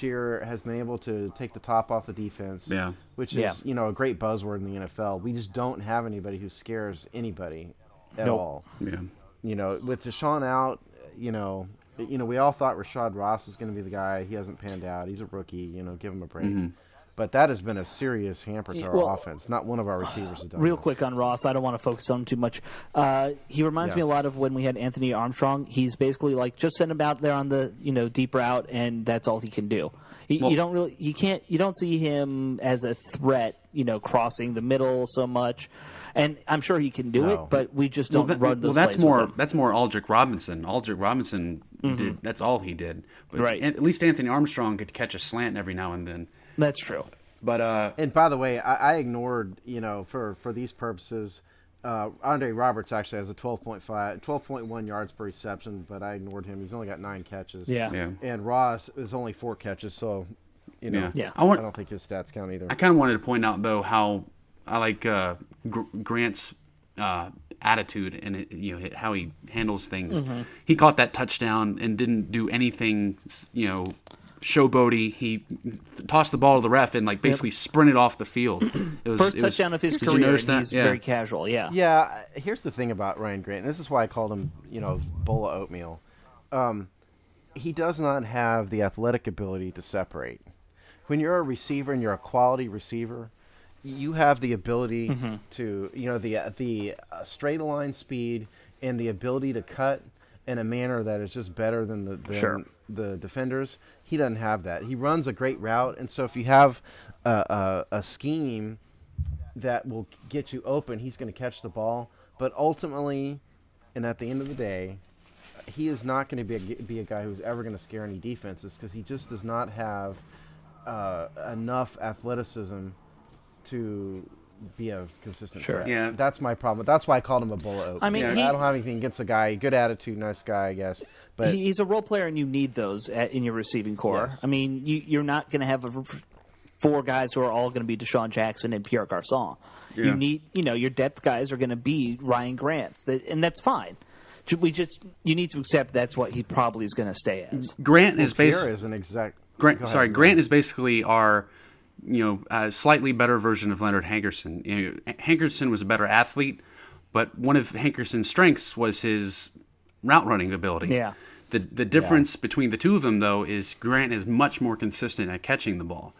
year has been able to take the top off the defense. Yeah. Which is a great buzzword in the NFL. We just don't have anybody who scares anybody at all. Yeah. With Deshaun out, we all thought Rashad Ross was going to be the guy. He hasn't panned out. He's a rookie. Give him a break. But that has been a serious hamper to our offense. Not one of our receivers has done Real this. quick on Ross, I don't want to focus on him too much. He reminds me a lot of when we had Anthony Armstrong. He's basically like just send him out there on the deep route, and that's all he can do. You don't see him as a threat, crossing the middle so much. And I'm sure he can do it, but we just don't run those plays with him. That's more Aldrick Robinson. Aldrick Robinson did. That's all he did. But right. At least Anthony Armstrong could catch a slant every now and then. That's true. But and by the way, I ignored for these purposes. Andre Roberts actually has a 12.1 yards per reception, but I ignored him. He's only got 9 catches. Yeah. And Ross is only 4 catches, so I don't think his stats count either. I kind of wanted to point out though how I like Grant's attitude and how he handles things. He caught that touchdown and didn't do anything, showboaty. He tossed the ball to the ref and basically sprinted off the field. First touchdown of his career, and he's very casual. Yeah. Yeah. Here's the thing about Ryan Grant, and this is why I called him, bowl of oatmeal. He does not have the athletic ability to separate. When you're a receiver and you're a quality receiver, you have the ability to, the straight line speed and the ability to cut in a manner that is just better than the defenders. He doesn't have that. He runs a great route, and so if you have a scheme that will get you open, he's going to catch the ball. But ultimately, and at the end of the day, he is not going to be a guy who's ever going to scare any defenses because he just does not have enough athleticism to be a consistent threat. Yeah. That's my problem. That's why I called him a bull of oatmeal. I mean, I don't have anything against the guy. Good attitude, nice guy, I guess. But he's a role player, and you need those in your receiving core. Yes. I mean, you're not going to have 4 guys who are all going to be Deshaun Jackson and Pierre Garçon. Yeah. You need, your depth guys are going to be Ryan Grants, and that's fine. You need to accept that's what he probably is going to stay as. Grant is Pierre is an exact. Grant is basically our slightly better version of Leonard Hankerson. Hankerson was a better athlete, but one of Hankerson's strengths was his route running ability. Yeah. The difference between the two of them, though, is Grant is much more consistent at catching the ball.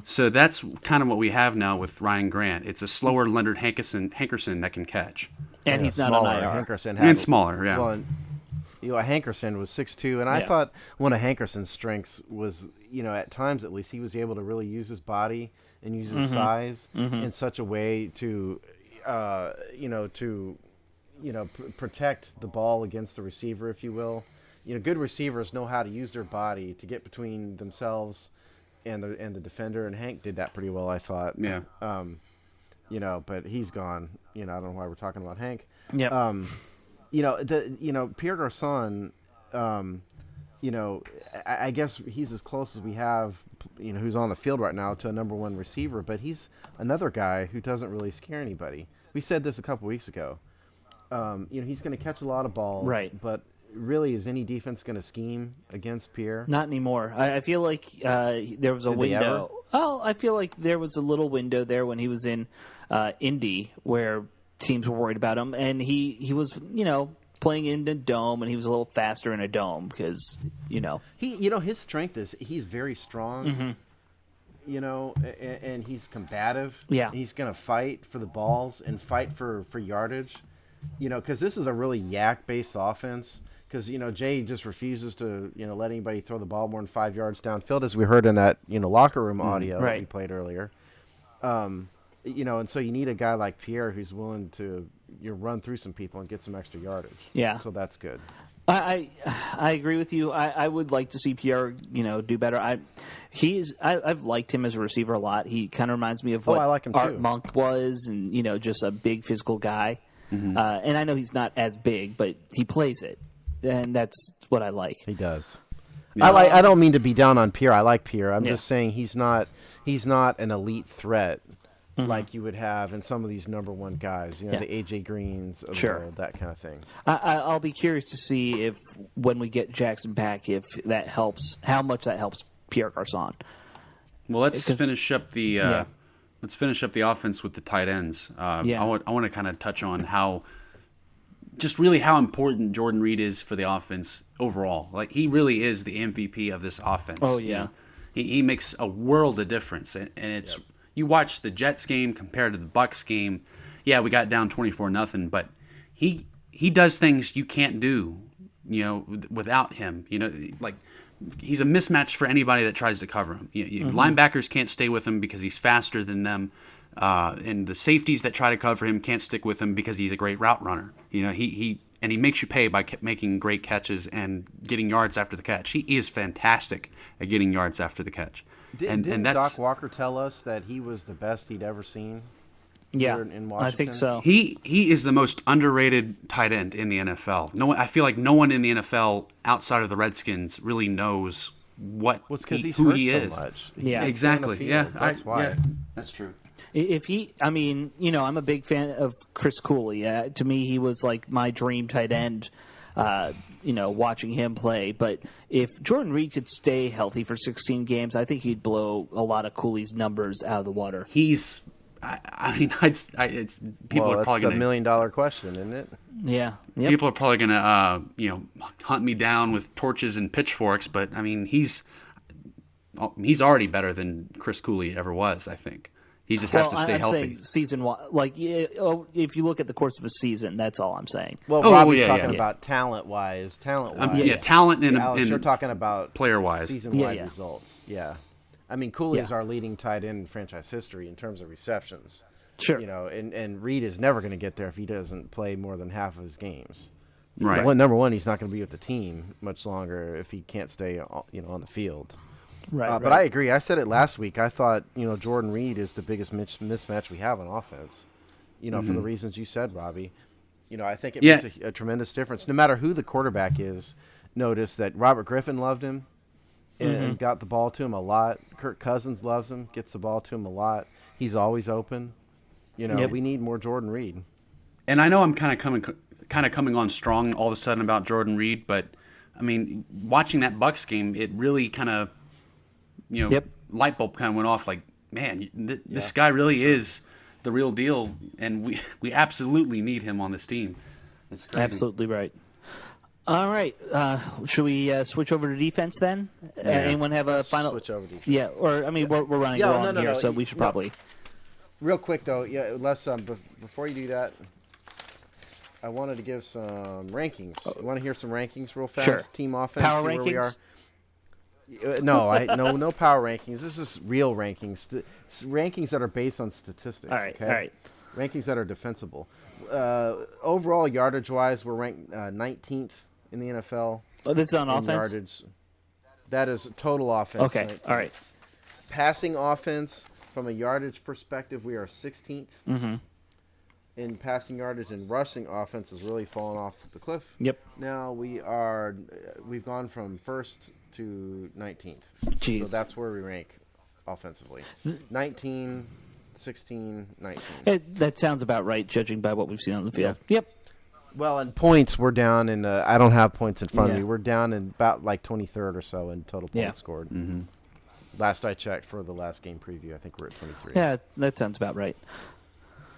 So that's kind of what we have now with Ryan Grant. It's a slower Leonard Hankerson that can catch. And he's not on IR. Hankerson And smaller, yeah. Well, Hankerson was 6'2", and I thought one of Hankerson's strengths was at times at least, he was able to really use his body and use his size in such a way to, protect the ball against the receiver, if you will. Good receivers know how to use their body to get between themselves and the defender, and Hank did that pretty well, I thought. Yeah. But he's gone. I don't know why we're talking about Hank. Yeah. Pierre Garçon, I guess he's as close as we have, who's on the field right now to a number one receiver, but he's another guy who doesn't really scare anybody. We said this a couple weeks ago. He's going to catch a lot of balls, right? But really, is any defense going to scheme against Pierre? Not anymore. I feel like there was a window. Oh, I feel like there was a little window there when he was in Indy where teams were worried about him, and he was playing in a dome, and he was a little faster in a dome because his strength is he's very strong. And he's combative. Yeah, he's going to fight for the balls and fight for yardage. Because this is a really yak-based offense. Because Jay just refuses to let anybody throw the ball more than 5 yards downfield, as we heard in that locker room audio that we played earlier. And so you need a guy like Pierre who's willing to run through some people and get some extra yardage. Yeah, so that's good. I agree with you. I would like to see Pierre do better. I've liked him as a receiver a lot. He kind of reminds me of what I like him Art too. Monk was, and just a big physical guy. And I know he's not as big, but he plays it, and that's what I like. He does. Yeah. I don't mean to be down on Pierre. I like Pierre. I'm just saying he's not an elite threat like you would have in some of these number one guys. The AJ Greens of the world, that kind of thing. I'll be curious to see if when we get Jackson back, if that helps, how much that helps Pierre Garçon. Well, let's finish up the. Let's finish up the offense with the tight ends. I want to kind of touch on how important Jordan Reed is for the offense overall. Like, he really is the MVP of this offense. Oh, yeah. He makes a world of difference. And it's you watch the Jets game compared to the Bucs game. Yeah, we got down 24-0, but he does things you can't do, without him. Like, he's a mismatch for anybody that tries to cover him. Linebackers can't stay with him because he's faster than them, and the safeties that try to cover him can't stick with him because he's a great route runner. He makes you pay by making great catches and getting yards after the catch. He is fantastic at getting yards after the catch. Didn't Doc Walker tell us that he was the best he'd ever seen? Yeah, in Washington? I think so. He is the most underrated tight end in the NFL. I feel like no one in the NFL outside of the Redskins really knows who he is. So much. Yeah, exactly. Yeah, that's why. Yeah, that's true. I'm a big fan of Chris Cooley. To me, he was like my dream tight end. Watching him play. But if Jordan Reed could stay healthy for 16 games, I think he'd blow a lot of Cooley's numbers out of the water. It's people are probably that's $1 million question, isn't it? Yeah. Yep. People are probably gonna hunt me down with torches and pitchforks, but I mean he's already better than Chris Cooley ever was. I think he just has to stay healthy. Season-wise, if you look at the course of a season, that's all I'm saying. Well, Robbie's talking about talent-wise. Talent and Alex, you're talking about player-wise, season-wide results. Yeah. I mean, Cooley is our leading tight end in franchise history in terms of receptions. Sure. And Reed is never going to get there if he doesn't play more than half of his games. Right. Well, number one, he's not going to be with the team much longer if he can't stay, on the field. Right. But I agree. I said it last week. I thought, Jordan Reed is the biggest mismatch we have on offense. For the reasons you said, Robbie. I think it makes a tremendous difference. No matter who the quarterback is, notice that Robert Griffin loved him. And got the ball to him a lot. Kirk Cousins loves him, gets the ball to him a lot. He's always open. We need more Jordan Reed. And I know I'm kind of coming on strong all of a sudden about Jordan Reed, but I mean, watching that Bucs game, it really kind of, light bulb kind of went off. Like, man, this guy really is the real deal, and we absolutely need him on this team. It's crazy. Absolutely right. All right. Should we switch over to defense then? Anyone have a final? Switch over to defense. Yeah, or I mean, we're running long here, so we should probably. Real quick though, Les. Before you do that, I wanted to give some rankings. You want to hear some rankings real fast? Sure. Team offense. Power see rankings. where we are. No power rankings. This is real rankings. It's rankings that are based on statistics. All right, okay? all right. Rankings that are defensible. Overall yardage-wise, we're ranked 19th in the NFL. Oh, this is on in offense? Yardage. That is total offense. Okay, 19th. all right. Passing offense, from a yardage perspective, we are 16th. Mm-hmm. In passing yardage, and rushing offense has really fallen off the cliff. Yep. Now we've gone from 1st to 19th. Jeez. So that's where we rank offensively. 19, 16, 19. That sounds about right, judging by what we've seen on the field. Yep. Well, in points, we're down in. I don't have points in front of Yeah. me. We're down in about like 23rd or so in total points scored. Mm-hmm. Last I checked for the last game preview, I think we're at 23. Yeah, that sounds about right.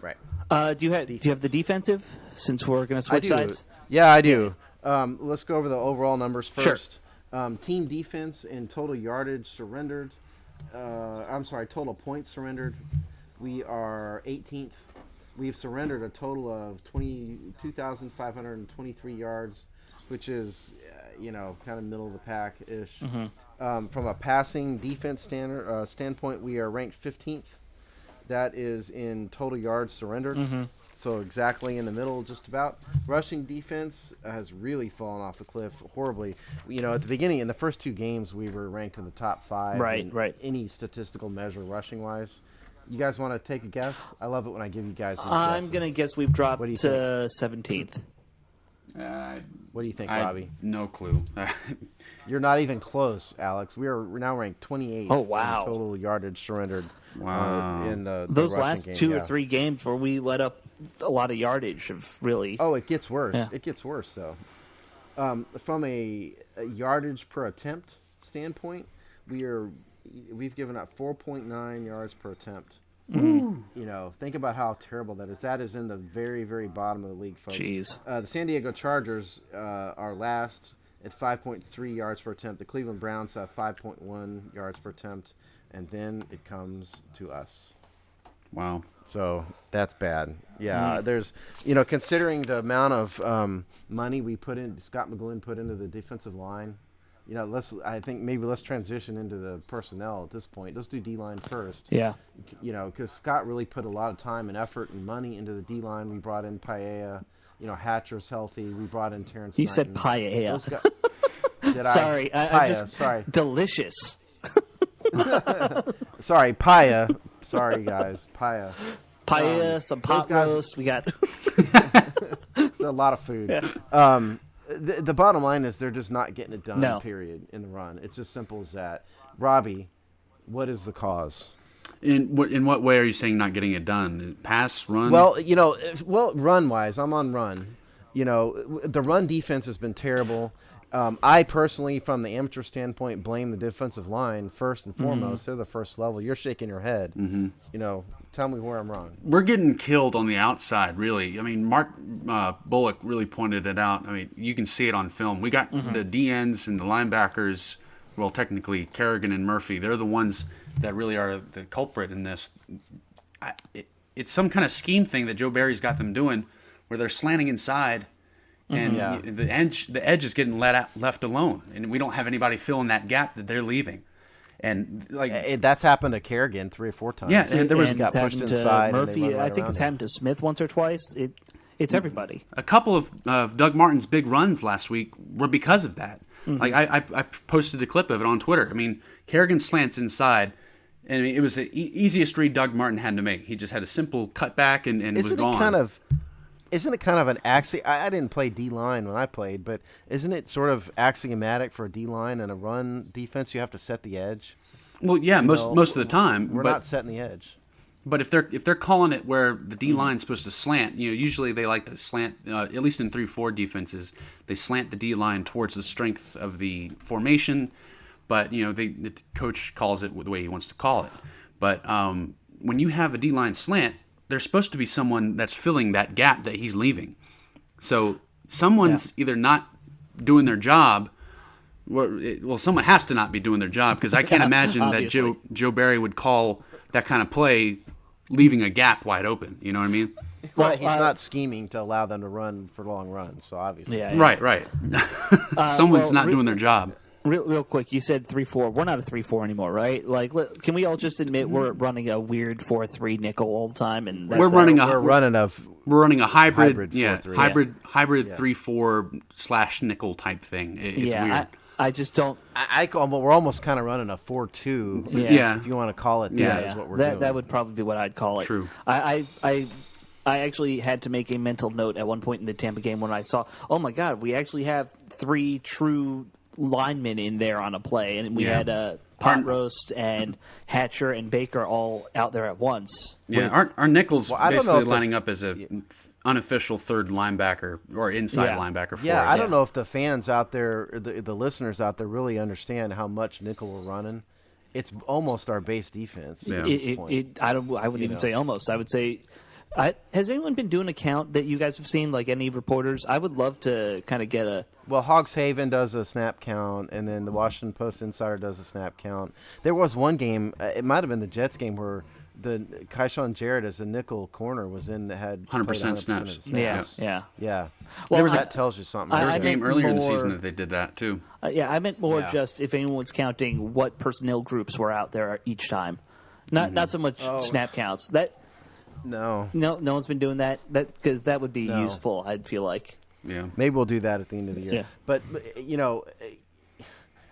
Right. Do you have the defensive, since we're going to switch sides? Yeah, I do. Let's go over the overall numbers Sure. first. Team defense in total yardage surrendered. Total points surrendered. We are 18th. We've surrendered a total of 22,523 yards, which is, kind of middle of the pack-ish. Mm-hmm. From a passing defense standpoint, we are ranked 15th. That is in total yards surrendered. Mm-hmm. So exactly in the middle, just about. Rushing defense has really fallen off the cliff horribly. At the beginning, in the first 2 games, we were ranked in the top 5 in any statistical measure rushing-wise. You guys want to take a guess? I love it when I give you guys these I'm guesses. going to guess we've dropped What do you to 17th. What do you think, Robbie? No clue. You're not even close, Alex. We're now ranked 28th Oh, wow. in total yardage surrendered. Wow. In the Those rushing last game, 2 or yeah. 3 games where we let up a lot of yardage have really... Oh, it gets worse. Yeah. It gets worse, though. From a yardage per attempt standpoint, we've given up 4.9 yards per attempt. Think about how terrible that is. That is in the very, very bottom of the league, folks. Jeez. The San Diego Chargers are last at 5.3 yards per attempt. The Cleveland Browns have 5.1 yards per attempt. And then it comes to us. Wow. So that's bad. Yeah, there's, considering the amount of money we put in, Scott McGlynn put into the defensive line, I think maybe let's transition into the personnel at this point. Let's do D-line first. Yeah. Because Scott really put a lot of time and effort and money into the D-line. We brought in Paella. Hatcher's healthy. We brought in Terrence You Knighton. said paella. Sorry. I Paella, just... sorry. Delicious. Sorry, Paella. Sorry, guys. Paella. Paella, some pot roast. We got... It's a lot of food. Yeah. The bottom line is they're just not getting it done, No. period, in the run. It's as simple as that. Robbie, what is the cause? In what way are you saying not getting it done? Pass, run? Well, run-wise, I'm on run. The run defense has been terrible. I personally, from the amateur standpoint, blame the defensive line first and foremost. They're the first level. You're shaking your head. Tell me where I'm wrong. We're getting killed on the outside, really. I mean, Mark Bullock really pointed it out. I mean, you can see it on film. We got the DNs and the linebackers, well, technically Kerrigan and Murphy. They're the ones that really are the culprit in this. It's some kind of scheme thing that Joe Barry's got them doing where they're slanting inside. And the edge is getting left alone, and we don't have anybody filling that gap that they're leaving. And that's happened to Kerrigan 3 or 4 times. Yeah, and there was got pushed inside. Murphy, I think it's happened to Smith once or twice. It's everybody. A couple of Doug Martin's big runs last week were because of that. Like I posted a clip of it on Twitter. I mean, Kerrigan slants inside, and it was the easiest read Doug Martin had to make. He just had a simple cutback and was gone. Isn't it kind of an I didn't play D-line when I played, but isn't it sort of axiomatic for a D-line and a run defense? You have to set the edge. Well, yeah, most of the time. We're not setting the edge. But if they're calling it where the D-line's supposed to slant, usually they like to slant, at least in 3-4 defenses, they slant the D-line towards the strength of the formation, but, the coach calls it the way he wants to call it. But when you have a D-line slant, there's supposed to be someone that's filling that gap that he's leaving. So someone's either not doing their job, well, someone has to not be doing their job, because I can't imagine that Joe Barry would call that kind of play leaving a gap wide open. You know what I mean? Well, he's not scheming to allow them to run for long runs, so obviously. Yeah. Right. Someone's not doing their job. Real quick, you said 3-4. We're not a 3-4 anymore, right? Like, can we all just admit we're running a weird 4-3 nickel all the time? And We're running a hybrid 4-3. hybrid 3-4 / nickel type thing. It's weird. I just don't. We're almost kind of running a 4-2. Yeah. If you want to call it that, is what we're doing. That would probably be what I'd call it. True. I actually had to make a mental note at one point in the Tampa game when I saw, oh my God, we actually have 3 true linemen in there on a play, and we had Pot Roast and Hatcher and Baker all out there at once. Yeah, our nickel's basically lining up as a unofficial third linebacker or inside linebacker for us. I don't know if the fans out there, the listeners out there, really understand how much nickel we're running. It's almost our base defense. Yeah. At this point. I wouldn't even say almost. I would say. Has anyone been doing a count that you guys have seen, like any reporters? I would love to kind of get a... Well, Hogs Haven does a snap count, and then the Washington Post Insider does a snap count. There was one game, it might have been the Jets game, where the Kaishawn Jarrett as a nickel corner was in that had 100% snaps. Of the snaps. Yeah. Well, that tells you something. There was a I game meant earlier in the more- season that they did that too. I meant more just if anyone's counting what personnel groups were out there each time. Not so much snap counts. No, one's been doing that. Because that would be useful, I'd feel like. Yeah. Maybe we'll do that at the end of the year. Yeah. But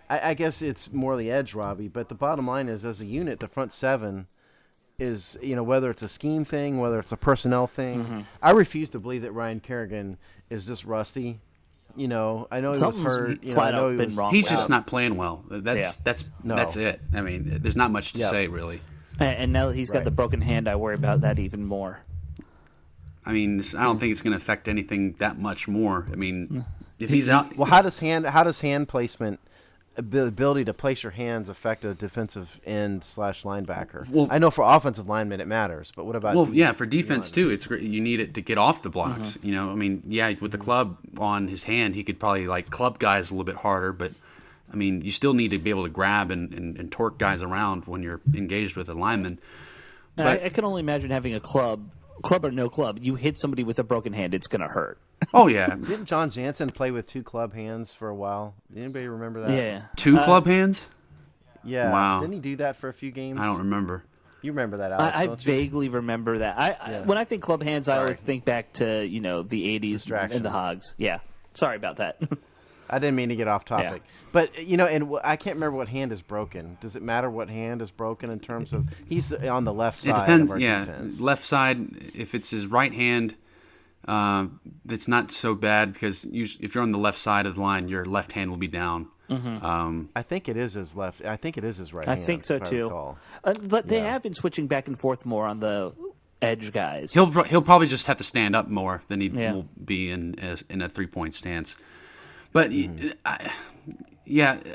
I guess it's more the edge, Robbie. But the bottom line is, as a unit, the front seven is, whether it's a scheme thing, whether it's a personnel thing. Mm-hmm. I refuse to believe that Ryan Kerrigan is just rusty. I know he was hurt. Flat out been wrong. He's just not playing well. That's it. I mean, there's not much to say really. And now that he's got the broken hand, I worry about that even more. I mean, I don't think it's going to affect anything that much more. I mean, if he's out, well, how does hand placement, the ability to place your hands, affect a defensive end / linebacker? Well, I know for offensive linemen it matters, but what about? Well, for defense too, it's great. You need it to get off the blocks. I mean, with the club on his hand, he could probably club guys a little bit harder, but. I mean, you still need to be able to grab and torque guys around when you're engaged with a lineman. But I can only imagine having a club or no club. You hit somebody with a broken hand, it's going to hurt. Oh, yeah. Didn't John Jansen play with 2 club hands for a while? Anybody remember that? Yeah. 2 club hands? Yeah. Wow. Didn't he do that for a few games? I don't remember. You remember that, Alex, I don't you? vaguely remember that. When I think club hands, I always think back to, the 80s Distraction. and the Hogs. Yeah. Sorry about that. I didn't mean to get off topic. Yeah. But, and I can't remember what hand is broken. Does it matter what hand is broken in terms of – he's on the left side It depends. of our defense. Left side, if it's his right hand, it's not so bad because if you're on the left side of the line, your left hand will be down. Mm-hmm. I think it is his left. I think it is his right hand. I think so, too. But they have been switching back and forth more on the edge guys. He'll probably just have to stand up more than he will be in a 3-point stance. But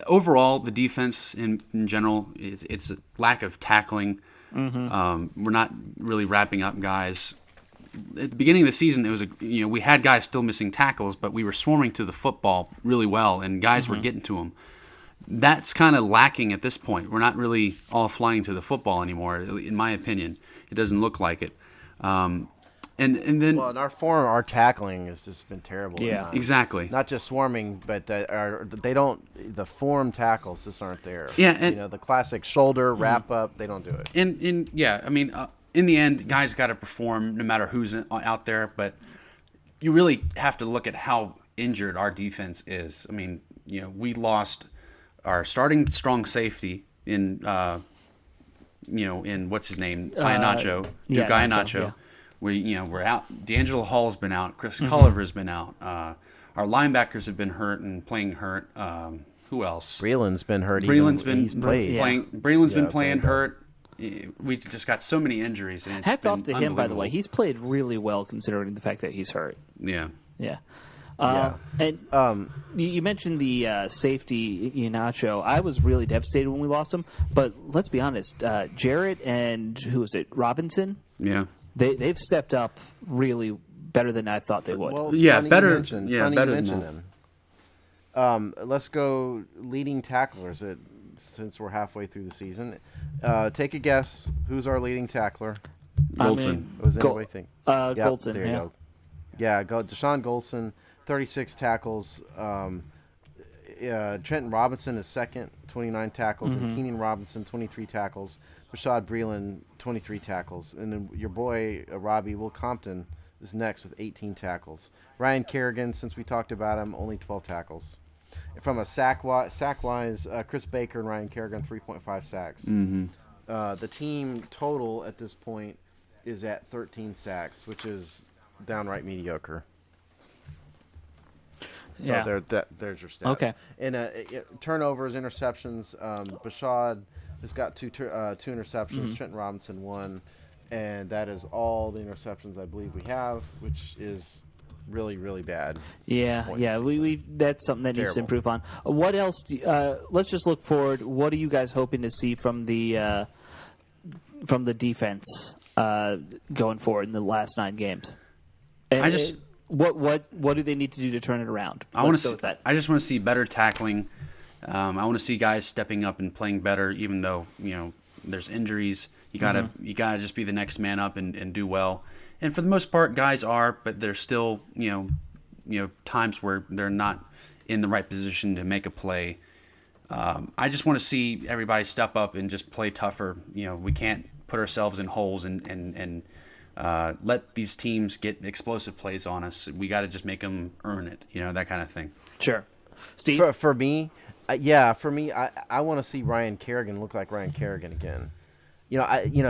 overall, the defense in general, it's a lack of tackling. Mm-hmm. We're not really wrapping up guys. At the beginning of the season, it was we had guys still missing tackles, but we were swarming to the football really well, and guys were getting to them. That's kind of lacking at this point. We're not really all flying to the football anymore, in my opinion. It doesn't look like it. And then, well, in our tackling has just been terrible. Yeah, exactly. Not just swarming, but the form tackles just aren't there. Yeah, and the classic shoulder wrap up, they don't do it. And I mean, in the end, guys got to perform no matter who's out there. But you really have to look at how injured our defense is. I mean, we lost our starting strong safety in what's his name, Iheanacho, Duke Iheanacho. Yeah. We're out. D'Angelo Hall's been out. Chris Culliver's been out. Our linebackers have been hurt and playing hurt. Who else? Breland's been hurt. Breland's been played. playing. Breland's been playing hurt. We just got so many injuries. And hats off to him, by the way. He's played really well considering the fact that he's hurt. Yeah. Yeah. And you mentioned the safety, Iheanacho. I was really devastated when we lost him. But let's be honest, Jarrett and who was it, Robinson? Yeah. They've stepped up really better than I thought they would. Well, better. Better than them. Let's go leading tacklers since we're halfway through the season. Take a guess. Who's our leading tackler? Goldson. Was anybody think? Goldson. There you go. Yeah, Deshaun Goldson, 36 tackles. Trenton Robinson is second, 29 tackles, and Keenan Robinson, 23 tackles. Rashad Breeland, 23 tackles. And then your boy, Robbie Will Compton, is next with 18 tackles. Ryan Kerrigan, since we talked about him, only 12 tackles. From a sack-wise, Chris Baker and Ryan Kerrigan, 3.5 sacks. The team total at this point is at 13 sacks, which is downright mediocre. So there's your stats. Okay. And turnovers, interceptions, Bashad has got two interceptions, Trenton Robinson one, and that is all the interceptions I believe we have, which is really, really bad. Yeah. We that's something that needs to improve on. What else? Let's just look forward. What are you guys hoping to see from the defense going forward in the last 9 games? What do they need to do to turn it around? I just want to see better tackling. I want to see guys stepping up and playing better, even though there's injuries. You gotta just be the next man up and do well. And for the most part, guys are, but there's still times where they're not in the right position to make a play. I just want to see everybody step up and just play tougher. We can't put ourselves in holes and let these teams get explosive plays on us. We got to just make them earn it, that kind of thing. Sure. Steve? For me, I want to see Ryan Kerrigan look like Ryan Kerrigan again.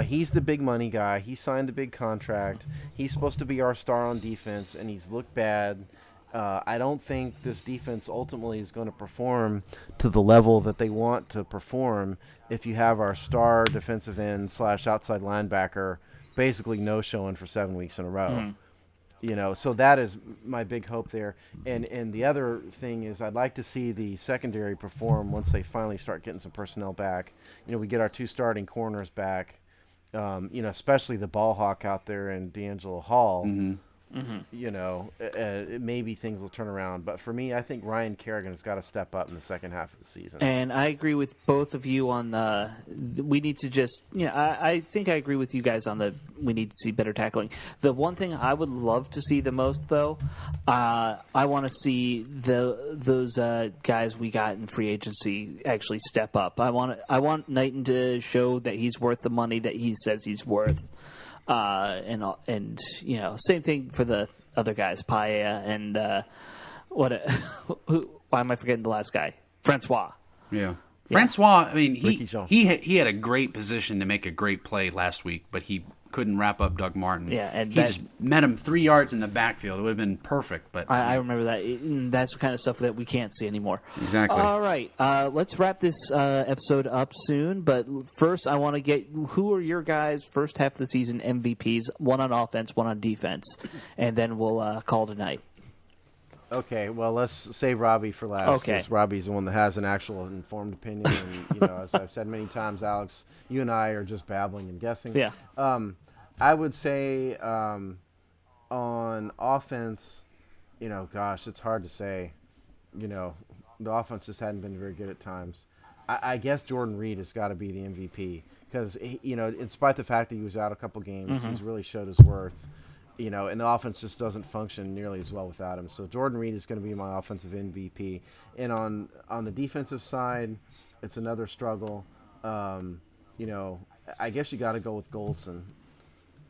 He's the big money guy. He signed the big contract. He's supposed to be our star on defense, and he's looked bad. I don't think this defense ultimately is going to perform to the level that they want to perform if you have our star defensive end / outside linebacker basically no-showing for 7 weeks in a row. So that is my big hope there. And the other thing is I'd like to see the secondary perform once they finally start getting some personnel back. We get our 2 starting corners back, especially the ball hawk out there and D'Angelo Hall. Maybe things will turn around. But for me, I think Ryan Kerrigan has got to step up in the second half of the season. And I agree with both of you on we need to just, I think I agree with you guys on we need to see better tackling. The one thing I would love to see the most, though, I want to see those guys we got in free agency actually step up. I want Knighton to show that he's worth the money that he says he's worth. And same thing for the other guys, Paella and why am I forgetting the last guy? Francois. Yeah. Francois, I mean, he had a great position to make a great play last week, but he couldn't wrap up Doug Martin. Yeah, and he just met him 3 yards in the backfield. It would have been perfect. But I remember that. That's the kind of stuff that we can't see anymore. Exactly. All right, let's wrap this episode up soon. But first, I want to get who are your guys' first half of the season MVPs? One on offense, one on defense, and then we'll call tonight. Okay, well, let's save Robbie for last. Okay. Because Robbie's the one that has an actual informed opinion. And, as I've said many times, Alex, you and I are just babbling and guessing. Yeah. I would say on offense, it's hard to say. The offense just hadn't been very good at times. I guess Jordan Reed has got to be the MVP because, in spite of the fact that he was out a couple games, he's really showed his worth. And the offense just doesn't function nearly as well without him. So Jordan Reed is going to be my offensive MVP. And on the defensive side, it's another struggle. I guess you got to go with Goldson.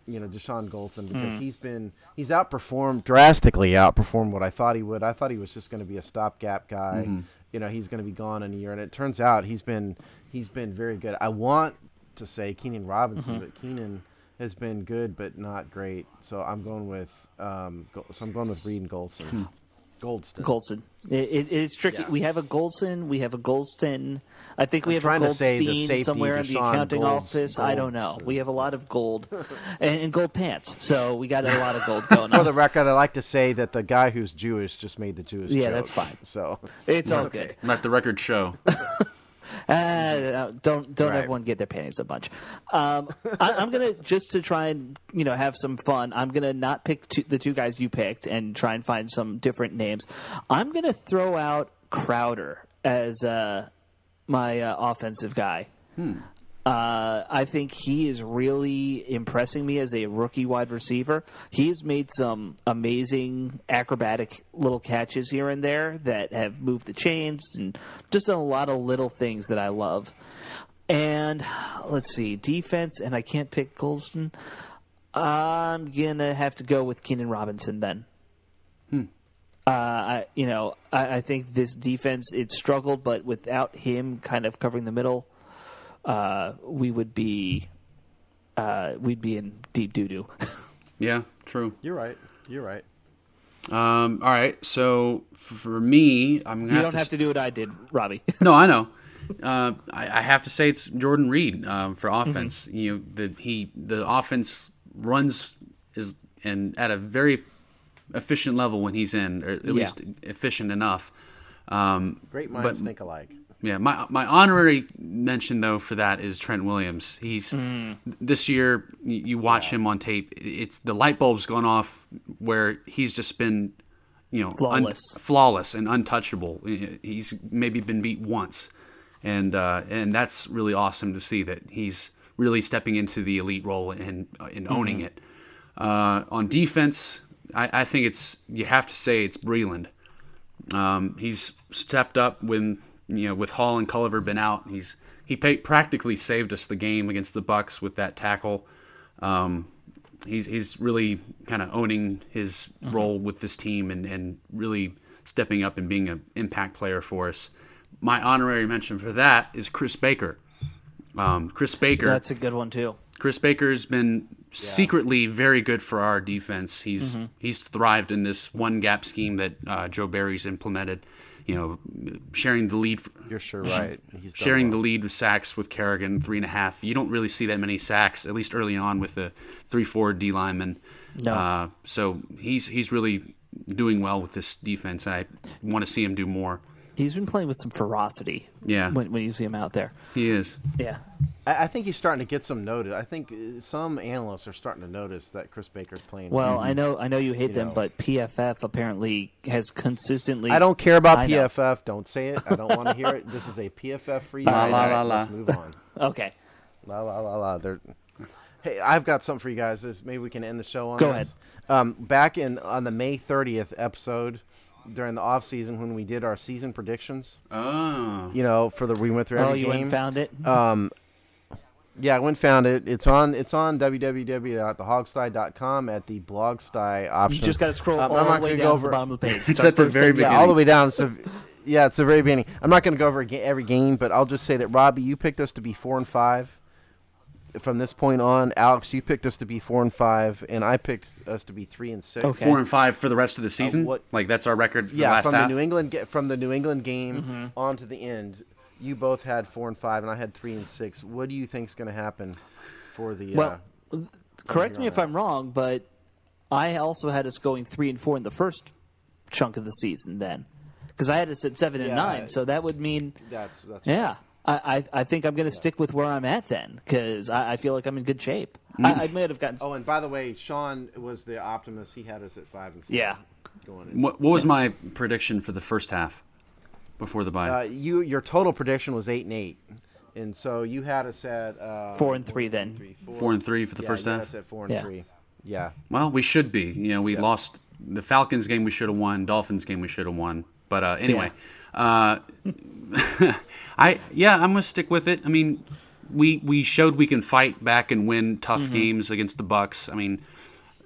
Deshaun Goldson, because he's drastically outperformed what I thought he would. I thought he was just going to be a stopgap guy. He's going to be gone in a year, and it turns out he's been very good. I want to say Keenan Robinson, but Keenan has been good but not great. So I'm going with Reed and Goldson. Goldston. It's tricky. Yeah. We have a Goldson. We have a Goldston. I think we have a Goldstein somewhere in the accounting office. I don't know. We have a lot of gold and gold pants. So we got a lot of gold going on. For the record, I'd like to say that the guy who's Jewish just made the Jewish joke. Yeah, that's fine. So it's all good. Let the record show. Don't everyone get their panties a bunch. I'm gonna just to try and have some fun. I'm gonna not pick the 2 guys you picked and try and find some different names. I'm gonna throw out Crowder as my offensive guy. I think he is really impressing me as a rookie wide receiver. He's made some amazing acrobatic little catches here and there that have moved the chains and just done a lot of little things that I love. And let's see, defense, and I can't pick Golston. I'm going to have to go with Keenan Robinson then. I think this defense, it struggled, but without him kind of covering the middle, we'd be in deep doo-doo. Yeah, true. You're right. All right, so for me, I'm gonna. You don't have to do what I did, Robbie. No, I know. I have to say it's Jordan Reed for offense. The offense runs at a very efficient level when he's in, or at least efficient enough. Great minds think alike. Yeah, my honorary mention though for that is Trent Williams. He's this year. You watch him on tape. It's the light bulb's gone off where he's just been, flawless and untouchable. He's maybe been beat once, and that's really awesome to see that he's really stepping into the elite role and owning it. On defense, I think you have to say it's Breland. He's stepped up when. With Hall and Culliver been out, he practically saved us the game against the Bucks with that tackle. He's really kind of owning his role with this team and really stepping up and being an impact player for us. My honorary mention for that is Chris Baker. Chris Baker. That's a good one too. Chris Baker's been secretly very good for our defense. He's thrived in this one gap scheme that Joe Barry's implemented. Sharing the lead. You're sure right. He's sharing the lead with sacks with Kerrigan, 3.5. You don't really see that many sacks, at least early on, with the 3-4 D lineman. No. So he's really doing well with this defense. I want to see him do more. He's been playing with some ferocity. Yeah. When you see him out there. He is. Yeah. I think he's starting to get some notice. I think some analysts are starting to notice that Chris Baker's playing. Well, I know you hate them, but PFF apparently has consistently. I don't care about PFF. Don't say it. I don't want to hear it. This is a PFF-free zone. Let's move on. Okay. La la la la. Hey, I've got something for you guys. Maybe we can end the show on Go this. Ahead. Back on the May 30th episode. During the off season when we did our season predictions, we went through every game. You went and found it. I went and found it. It's on www.thehogsty.com at the blogsty option. You just got to scroll all the way down to the bottom of the page. It's at the very beginning. Yeah, all the way down. So, it's the very beginning. I'm not going to go over every game, but I'll just say that Robbie, you picked us to be 4-5. From this point on, Alex, you picked us to be 4-5, and I picked us to be 3-6. Okay. 4-5 for the rest of the season. That's our record for the last half. From the New England game on to the end, you both had 4-5, and I had 3-6. What do you think is going to happen for the? Well, correct me if I'm wrong, but I also had us going 3-4 in the first chunk of the season. Then, because I had us at 7-9, so that would mean that's yeah. Right. I think I'm going to stick with where I'm at then, because I feel like I'm in good shape. I might have gotten. Oh, and by the way, Sean was the optimist. He had us at 5-4. Yeah. Going in. What was my prediction for the first half before the bye? Your total prediction was 8-8, and so you had us at 4-3 then. 4-3 for the first half. You had us at 4-3. Yeah. Well, we should be. We lost the Falcons game. We should have won. Dolphins game. We should have won. But anyway. I'm gonna stick with it. I mean, we showed we can fight back and win tough games against the Bucks. I mean,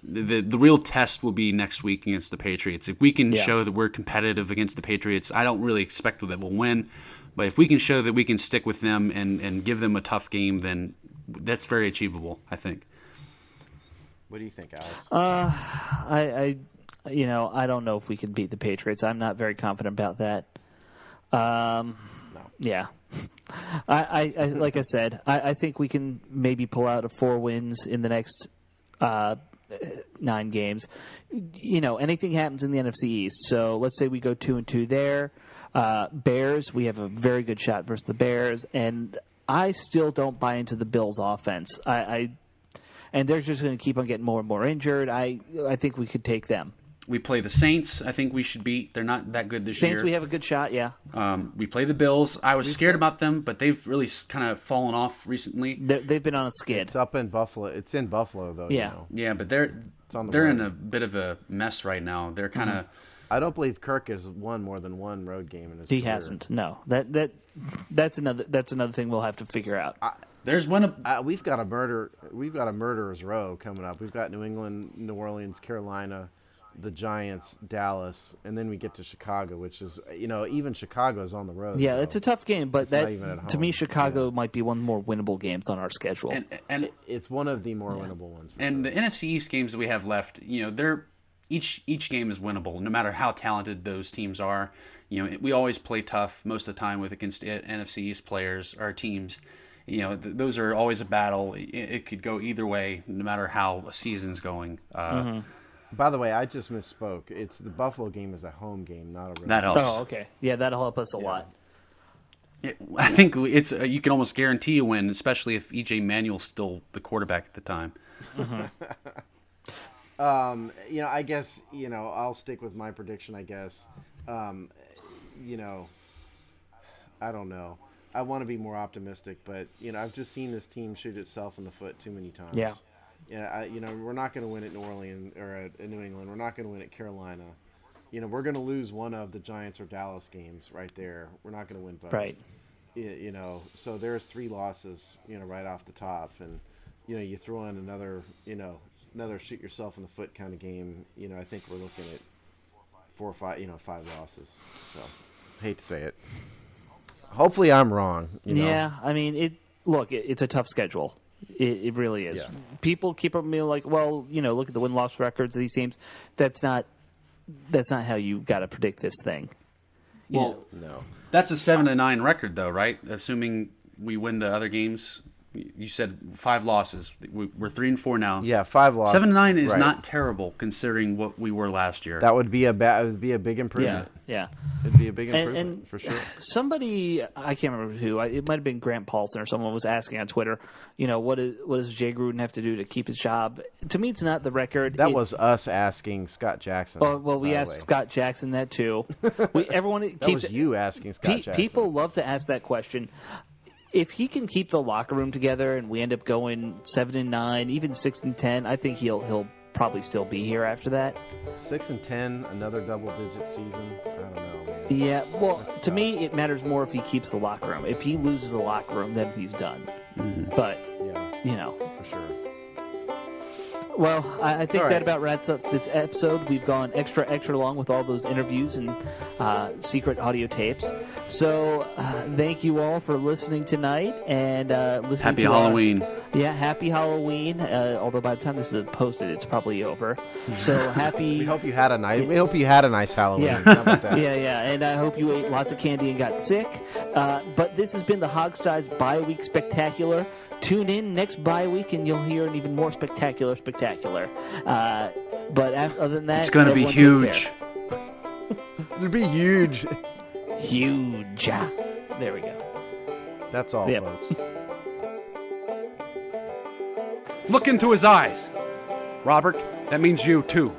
the real test will be next week against the Patriots. If we can show that we're competitive against the Patriots, I don't really expect that we'll win. But if we can show that we can stick with them and give them a tough game, then that's very achievable, I think. What do you think, Alex? I don't know if we can beat the Patriots. I'm not very confident about that. No. Yeah. I like I said, I think we can maybe pull out 4 wins in the next 9 games. Anything happens in the NFC East. So let's say we go 2-2 there. Bears, we have a very good shot versus the Bears, and I still don't buy into the Bills' offense. And they're just going to keep on getting more and more injured. I think we could take them. We play the Saints. I think we should beat. They're not that good this year. Saints, we have a good shot, yeah. We play the Bills. I was scared about them, but they've really kind of fallen off recently. They've been on a skid. It's up in Buffalo. It's in Buffalo, though. Yeah. You know. Yeah, but they're in a bit of a mess right now. They're kind of. I don't believe Kirk has won more than one road game in his He career. hasn't. No. That's another thing we'll have to figure out. There's one. We've got a murderer's row coming up. We've got New England, New Orleans, Carolina, the Giants, Dallas, and then we get to Chicago, which is, even Chicago is on the road. Yeah, though. it's a tough game, but not even at to home. me, Chicago might be one of the more winnable games on our schedule. And It's one of the more winnable ones. And the NFC East games that we have left, they're each game is winnable, no matter how talented those teams are. We always play tough most of the time against NFC East players or teams. Those are always a battle. It could go either way, no matter how a season's going. By the way, I just misspoke. It's the Buffalo game is a home game, not a road. That helps. Oh, okay. Yeah, that'll help us a lot. I think it's you can almost guarantee a win, especially if EJ Manuel's still the quarterback at the time. I guess, I'll stick with my prediction, I guess. I don't know. I want to be more optimistic, but, I've just seen this team shoot itself in the foot too many times. Yeah. We're not going to win at New Orleans or at New England. We're not going to win at Carolina. We're going to lose one of the Giants or Dallas games right there. We're not going to win both. Right. So there's 3 losses, right off the top. And, you throw in another shoot yourself in the foot kind of game. I think we're looking at 4 or 5, 5 losses. So hate to say it. Hopefully I'm wrong. Yeah, I mean, it's a tough schedule. It really is. Yeah. People keep up me like, well, look at the win-loss records of these teams. That's not how you got to predict this thing. Well, No. that's a 7-9 record, though, right? Assuming we win the other games. You said 5 losses. We're 3-4 now. Yeah, 5 losses. 7-9 is Right. not terrible considering what we were last year. That would be a big improvement. Yeah. It'd be a big improvement And for sure. somebody, I can't remember who, it might have been Grant Paulson or someone was asking on Twitter, what does Jay Gruden have to do to keep his job? To me, it's not the record. That was us asking Scott Jackson. Oh, well, we by the asked way. Scott Jackson that too. Everyone That keeps was you asking Scott Jackson. People love to ask that question. If he can keep the locker room together and we end up going 7-9, even 6-10, I think he'll probably still be here after that. 6-10, another double-digit season. I don't know, man. Yeah, well, That's to tough. me, it matters more if he keeps the locker room. If he loses the locker room, then he's done. But, Yeah, for sure. Well, I think All that right. about wraps up this episode. We've gone extra long with all those interviews and secret audio tapes. So thank you all for listening tonight and listening Happy to Halloween. happy Halloween. Although by the time this is posted, it's probably over. So happy. We hope you had a nice Halloween. Yeah. How about that? Yeah, and I hope you ate lots of candy and got sick. But this has been the Hogstyes Bye-Week Spectacular. Tune in next bye week and you'll hear an even more spectacular. But other than that, It's going to be everyone take huge. It'd be huge. care. Huge. There we go. That's all, Yep. folks. Look into his eyes. Robert, that means you, too.